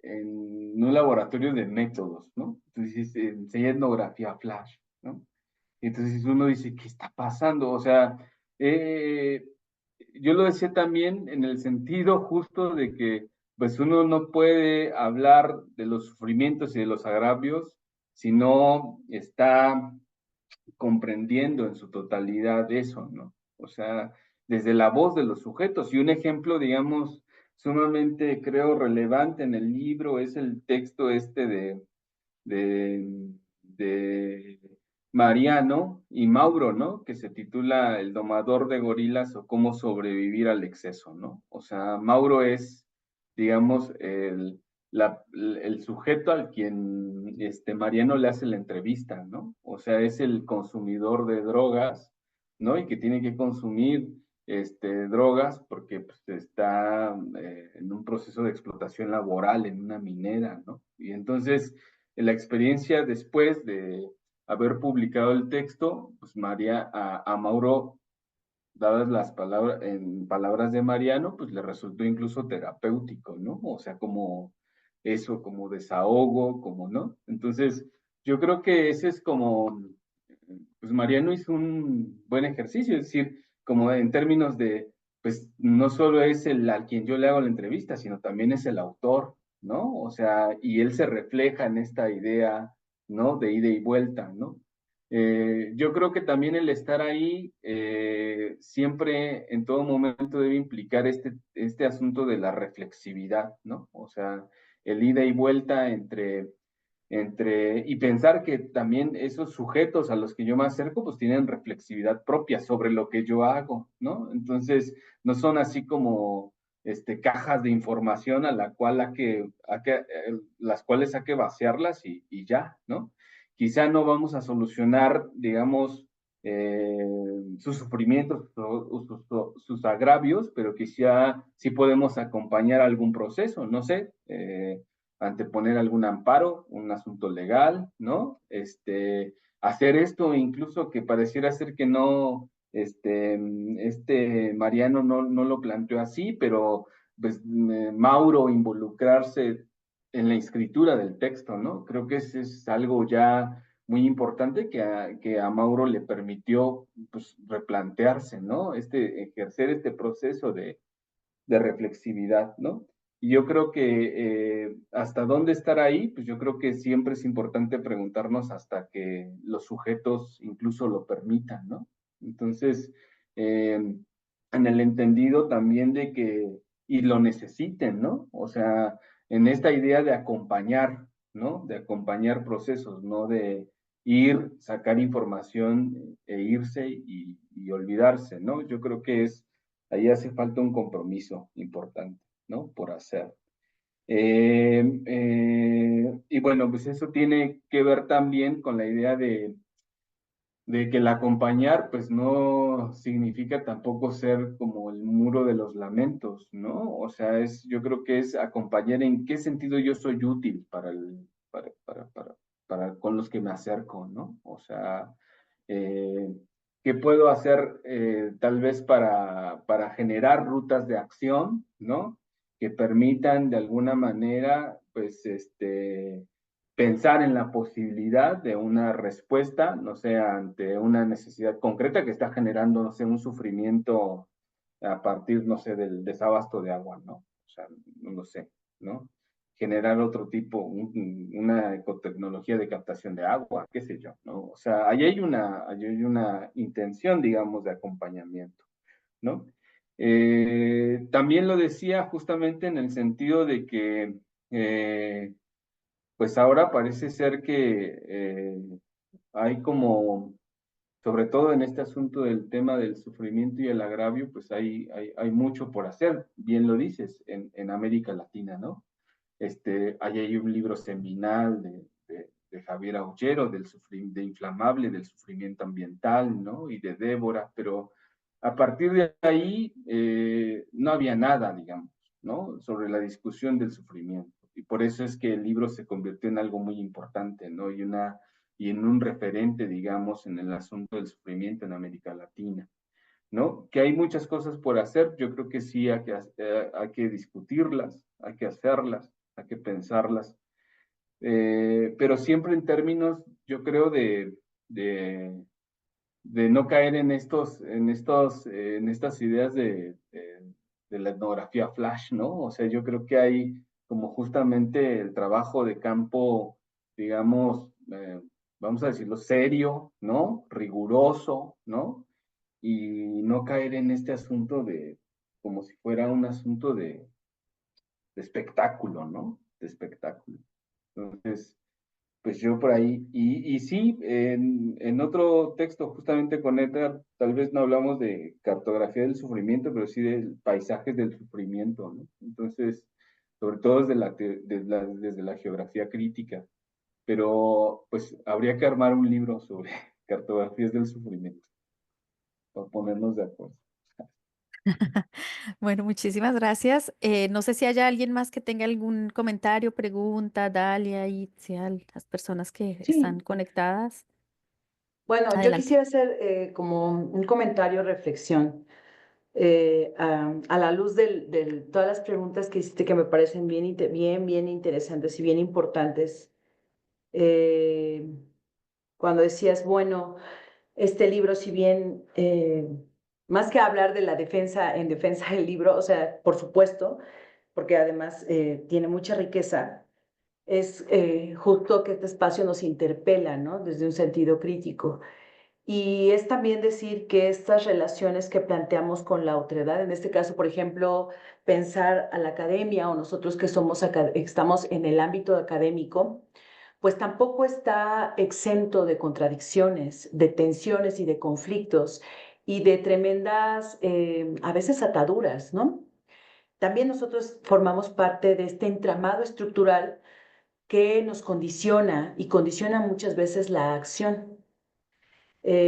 en un laboratorio de métodos, ¿no? Entonces enseña etnografía flash, ¿no? Entonces uno dice, ¿qué está pasando? O sea, eh, yo lo decía también en el sentido justo de que pues uno no puede hablar de los sufrimientos y de los agravios si no está comprendiendo en su totalidad eso, ¿no? O sea, desde la voz de los sujetos. Y un ejemplo, digamos, sumamente creo relevante en el libro es el texto de, de Mariano y Mauro, ¿no? Que se titula El domador de gorilas o cómo sobrevivir al exceso, ¿no? O sea, Mauro es, digamos, el sujeto al quien Mariano le hace la entrevista, ¿no? O sea, es el consumidor de drogas, ¿no? Y que tiene que consumir drogas porque pues, está en un proceso de explotación laboral en una minera, ¿no? Y entonces la experiencia después de haber publicado el texto, pues a Mauro, dadas las palabras, en palabras de Mariano, pues le resultó incluso terapéutico, ¿no? O sea, como eso, como desahogo, como, ¿no? Entonces, yo creo que ese es como, pues Mariano hizo un buen ejercicio, es decir, como en términos de, pues no solo es el al quien yo le hago la entrevista, sino también es el autor, ¿no? O sea, y él se refleja en esta idea, ¿no? De ida y vuelta, ¿no? Yo creo que también el estar ahí siempre, en todo momento, debe implicar este asunto de la reflexividad, ¿no? O sea, el ida y vuelta y pensar que también esos sujetos a los que yo me acerco, pues tienen reflexividad propia sobre lo que yo hago, ¿no? Entonces, no son así como cajas de información a la cual las cuales hay que vaciarlas y ya, ¿no? Quizá no vamos a solucionar, digamos, sus sufrimientos o sus agravios, pero quizá sí podemos acompañar algún proceso, no sé, anteponer algún amparo, un asunto legal, ¿no? Hacer esto incluso que pareciera ser que no, Mariano no lo planteó así, pero pues Mauro involucrarse en la escritura del texto, ¿no? Creo que ese es algo ya muy importante que a Mauro le permitió pues, replantearse, ¿no? Ejercer este proceso de reflexividad, ¿no? Y yo creo que hasta dónde estar ahí, pues yo creo que siempre es importante preguntarnos hasta que los sujetos incluso lo permitan, ¿no? Entonces, en el entendido también de que, y lo necesiten, ¿no? O sea, en esta idea de acompañar, ¿no? De acompañar procesos, no de ir, sacar información e irse y olvidarse, ¿no? Yo creo que ahí hace falta un compromiso importante, ¿no? Por hacer. Y bueno, pues eso tiene que ver también con la idea de que el acompañar, pues no significa tampoco ser como el muro de los lamentos, ¿no? O sea, yo creo que es acompañar en qué sentido yo soy útil con los que me acerco, ¿no? O sea, eh, ¿qué puedo hacer tal vez para generar rutas de acción, ¿no? Que permitan de alguna manera, pues, pensar en la posibilidad de una respuesta, no sé, ante una necesidad concreta que está generando, no sé, un sufrimiento a partir, no sé, del desabasto de agua, ¿no? O sea, no lo sé, ¿no? Generar otro tipo, una ecotecnología de captación de agua, qué sé yo, ¿no? O sea, ahí hay una intención, digamos, de acompañamiento. ¿no? También lo decía justamente en el sentido de que, pues ahora parece ser que hay como, sobre todo en este asunto del tema del sufrimiento y el agravio, pues hay mucho por hacer, bien lo dices, en América Latina, ¿no? Ahí hay un libro seminal de Javier Aullero, de Inflamable, del sufrimiento ambiental, ¿no? Y de Débora, pero a partir de ahí no había nada, digamos, ¿no? Sobre la discusión del sufrimiento. Y por eso es que el libro se convirtió en algo muy importante, ¿no? Y en un referente, digamos, en el asunto del sufrimiento en América Latina, ¿no? Que hay muchas cosas por hacer, yo creo que sí hay que discutirlas, hay que hacerlas, hay que pensarlas, pero siempre en términos, yo creo, de, de no caer en estas ideas de la etnografía flash, ¿no? O sea, yo creo que hay como justamente el trabajo de campo, digamos, vamos a decirlo, serio, ¿no? Riguroso, ¿no? Y no caer en este asunto como si fuera un asunto de espectáculo, ¿no? De espectáculo. Entonces, pues yo por ahí, y sí, en otro texto, justamente con Edgar, tal vez no hablamos de cartografía del sufrimiento, pero sí de paisajes del sufrimiento, ¿no? Entonces, sobre todo desde la geografía crítica, pero pues habría que armar un libro sobre cartografías del sufrimiento, para ponernos de acuerdo. Bueno, muchísimas gracias. No sé si haya alguien más que tenga algún comentario, pregunta, Dalia, y las personas que están Sí, conectadas. bueno, yo Adelante. quisiera hacer como un comentario, reflexión, a la luz de todas las preguntas que hiciste que me parecen bien interesantes y bien importantes. Eh, Cuando decías, bueno, este libro, si bien más que hablar de la defensa en defensa del libro, o sea, por supuesto, porque además tiene mucha riqueza, es justo que este espacio nos interpela, ¿no? Desde un sentido crítico. Y es también decir que estas relaciones que planteamos con la otredad, en este caso, por ejemplo, pensar a la academia o nosotros que estamos en el ámbito académico, pues tampoco está exento de contradicciones, de tensiones y de conflictos y de tremendas, a veces ataduras, ¿no? También nosotros formamos parte de este entramado estructural que nos condiciona y condiciona muchas veces la acción.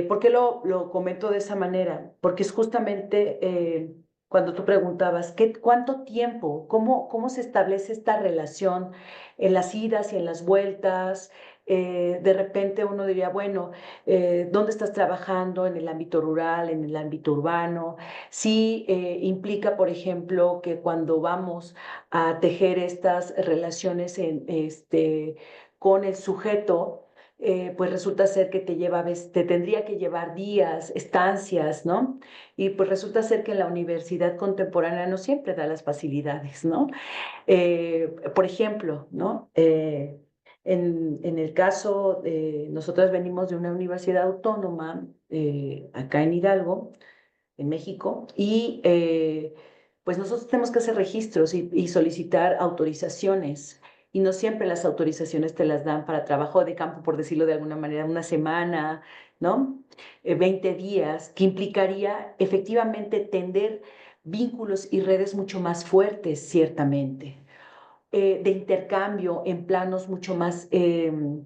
¿Por qué lo comento de esa manera? Porque es justamente cuando tú preguntabas, ¿cuánto tiempo? ¿Cómo se establece esta relación en las idas y en las vueltas? De repente uno diría, bueno, ¿dónde estás trabajando? ¿En el ámbito rural, en el ámbito urbano? Sí, implica, por ejemplo, que cuando vamos a tejer estas relaciones con el sujeto, pues resulta ser que te tendría que llevar días, estancias, ¿no? Y pues resulta ser que la universidad contemporánea no siempre da las facilidades, ¿no? Por ejemplo, ¿no? En el caso de nosotros venimos de una universidad autónoma acá en Hidalgo, en México, y pues nosotros tenemos que hacer registros y solicitar autorizaciones. Y no siempre las autorizaciones te las dan para trabajo de campo, por decirlo de alguna manera, una semana, ¿no? 20 días, que implicaría efectivamente tender vínculos y redes mucho más fuertes, ciertamente, de intercambio en planos mucho más de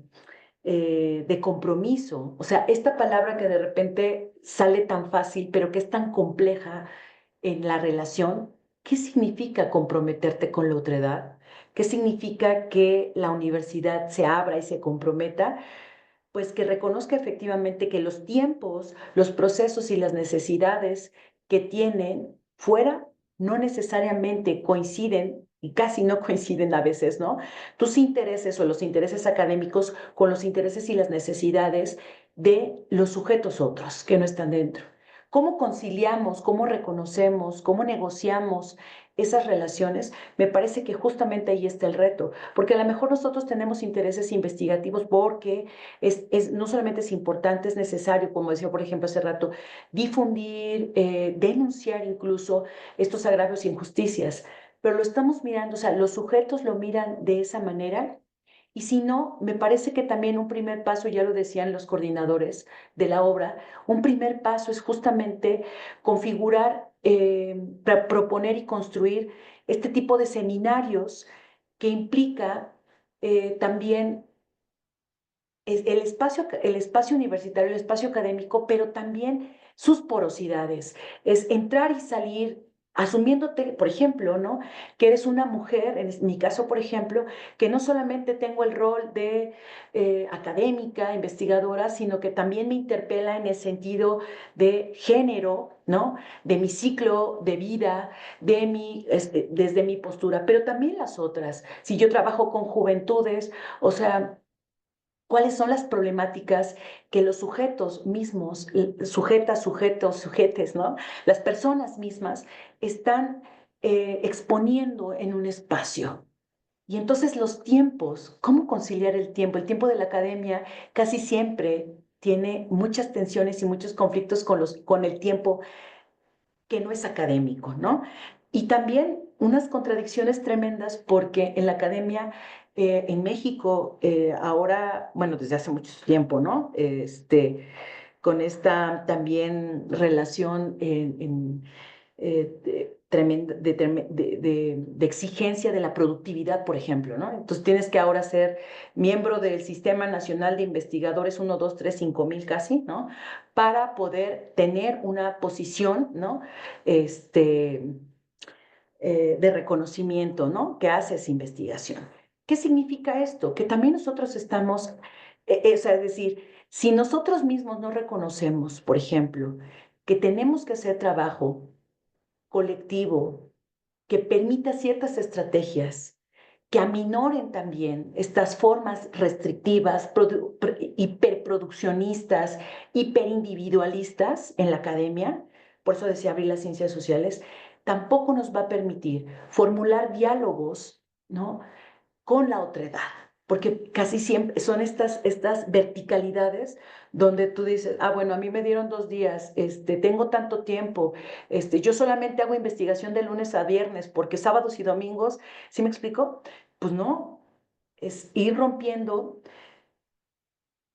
compromiso. O sea, esta palabra que de repente sale tan fácil, pero que es tan compleja en la relación, ¿qué significa comprometerte con la otredad? ¿Qué significa que la universidad se abra y se comprometa? Pues que reconozca efectivamente que los tiempos, los procesos y las necesidades que tienen fuera no necesariamente coinciden y casi no coinciden a veces, ¿no? Tus intereses o los intereses académicos con los intereses y las necesidades de los sujetos otros que no están dentro. ¿Cómo conciliamos, cómo reconocemos, cómo negociamos esas relaciones, me parece que justamente ahí está el reto, porque a lo mejor nosotros tenemos intereses investigativos porque no solamente es importante, es necesario, como decía por ejemplo hace rato, difundir, denunciar incluso estos agravios e injusticias, pero lo estamos mirando, o sea, los sujetos lo miran de esa manera. Y si no, me parece que también un primer paso, ya lo decían los coordinadores de la obra, un primer paso es justamente configurar, proponer y construir este tipo de seminarios que implica también el espacio universitario, el espacio académico, pero también sus porosidades. Es entrar y salir asumiéndote, por ejemplo, ¿no? Que eres una mujer, en mi caso, por ejemplo, que no solamente tengo el rol de académica, investigadora, sino que también me interpela en el sentido de género, ¿no? De mi ciclo de vida, desde mi postura, pero también las otras. Si yo trabajo con juventudes, o sea, cuáles son las problemáticas que los sujetos mismos, sujetas, sujetos, sujetes, ¿no? Las personas mismas están exponiendo en un espacio. Y entonces los tiempos, ¿cómo conciliar el tiempo? El tiempo de la academia casi siempre tiene muchas tensiones y muchos conflictos con el tiempo que no es académico, ¿no? Y también unas contradicciones tremendas porque en la academia, en México, ahora, bueno, desde hace mucho tiempo, ¿no? Con esta también relación de exigencia de la productividad, por ejemplo, ¿no? Entonces tienes que ahora ser miembro del Sistema Nacional de Investigadores 1, 2, 3, 5,000 casi, ¿no? Para poder tener una posición, ¿no? Este, de reconocimiento, ¿no? Que hace esa investigación. ¿Qué significa esto? Que también nosotros estamos, o sea, es decir, si nosotros mismos no reconocemos, por ejemplo, que tenemos que hacer trabajo colectivo que permita ciertas estrategias que aminoren también estas formas restrictivas, hiperproduccionistas, hiperindividualistas en la academia, por eso decía abrir las ciencias sociales, tampoco nos va a permitir formular diálogos, ¿no? Con la otredad, porque casi siempre son estas verticalidades donde tú dices, ah, bueno, a mí me dieron 2 días, tengo tanto tiempo, yo solamente hago investigación de lunes a viernes, porque sábados y domingos, ¿sí me explico? Pues no, es ir rompiendo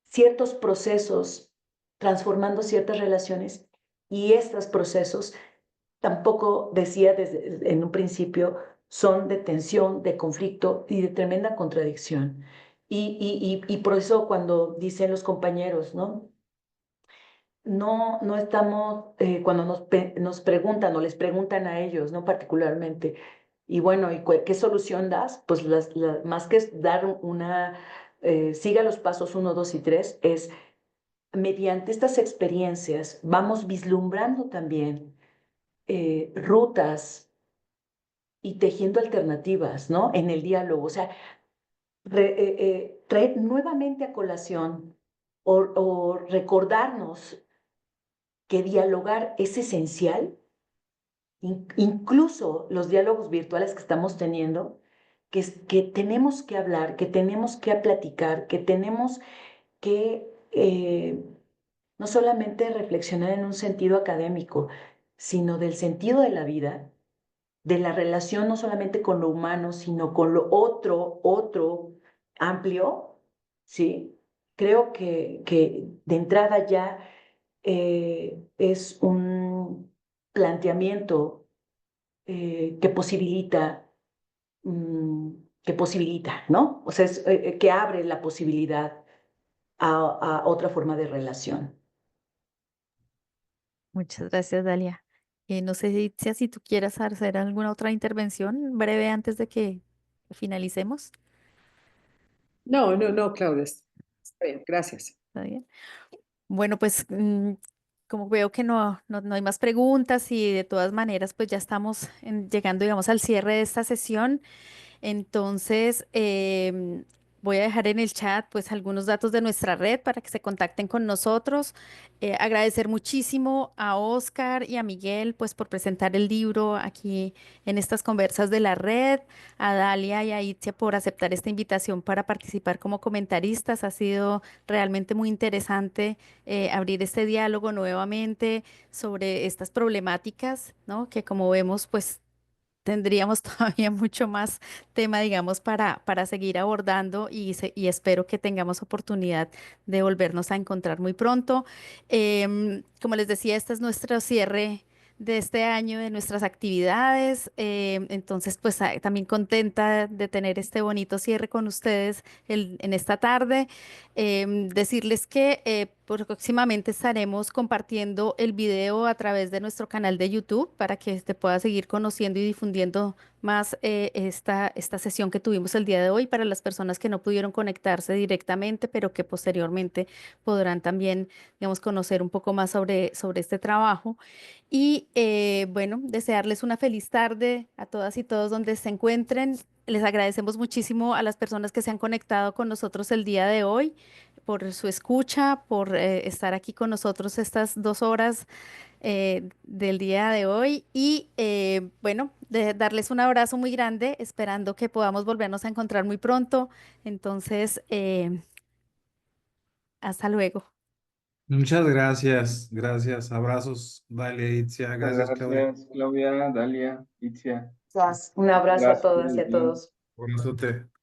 ciertos procesos, transformando ciertas relaciones, y estos procesos tampoco decía en un principio, son de tensión, de conflicto y de tremenda contradicción. Y por eso cuando dicen los compañeros, ¿no? No estamos, cuando nos preguntan o les preguntan a ellos, ¿no? Particularmente, y bueno, ¿qué solución das? Pues más que dar siga los pasos 1, 2 y 3, es mediante estas experiencias vamos vislumbrando también rutas y tejiendo alternativas, ¿no? En el diálogo, o sea, traer nuevamente a colación o recordarnos que dialogar es esencial, incluso los diálogos virtuales que estamos teniendo, que tenemos que hablar, que tenemos que platicar, que tenemos que no solamente reflexionar en un sentido académico, sino del sentido de la vida, de la relación no solamente con lo humano, sino con lo otro amplio, ¿sí? Creo que de entrada ya es un planteamiento mm, que posibilita, ¿no? O sea, que abre la posibilidad a otra forma de relación. Muchas gracias, Dalia. No sé, Itzia, si tú quieras hacer alguna otra intervención breve antes de que finalicemos. No, no, no, Claudia. Está bien, gracias. ¿Está bien? Bueno, pues como veo que no hay más preguntas y de todas maneras, pues ya estamos llegando, digamos, al cierre de esta sesión. Entonces, Voy a dejar en el chat pues algunos datos de nuestra red para que se contacten con nosotros. Agradecer muchísimo a Oscar y a Miguel pues por presentar el libro aquí en estas conversas de la red, a Dalia y a Itzia por aceptar esta invitación para participar como comentaristas. Ha sido realmente muy interesante abrir este diálogo nuevamente sobre estas problemáticas, ¿no? Que como vemos pues tendríamos todavía mucho más tema, digamos, para seguir abordando y espero que tengamos oportunidad de volvernos a encontrar muy pronto. Como les decía, este es nuestro cierre de este año, de nuestras actividades. Entonces, pues también contenta de tener este bonito cierre con ustedes en esta tarde. Decirles que próximamente estaremos compartiendo el video a través de nuestro canal de YouTube para que te pueda seguir conociendo y difundiendo más esta sesión que tuvimos el día de hoy para las personas que no pudieron conectarse directamente, pero que posteriormente podrán también, digamos, conocer un poco más sobre este trabajo. Y bueno, desearles una feliz tarde a todas y todos donde se encuentren. Les agradecemos muchísimo a las personas que se han conectado con nosotros el día de hoy por su escucha, por estar aquí con nosotros estas 2 horas del día de hoy y bueno, darles un abrazo muy grande, esperando que podamos volvernos a encontrar muy pronto. Entonces, hasta luego. Muchas gracias, gracias. Abrazos, Dalia, Itzia, Muchas gracias, Claudia. gracias, Claudia, Dalia, Itzia. Un abrazo a Gracias, todas y a Miguel. todos. Abrazote.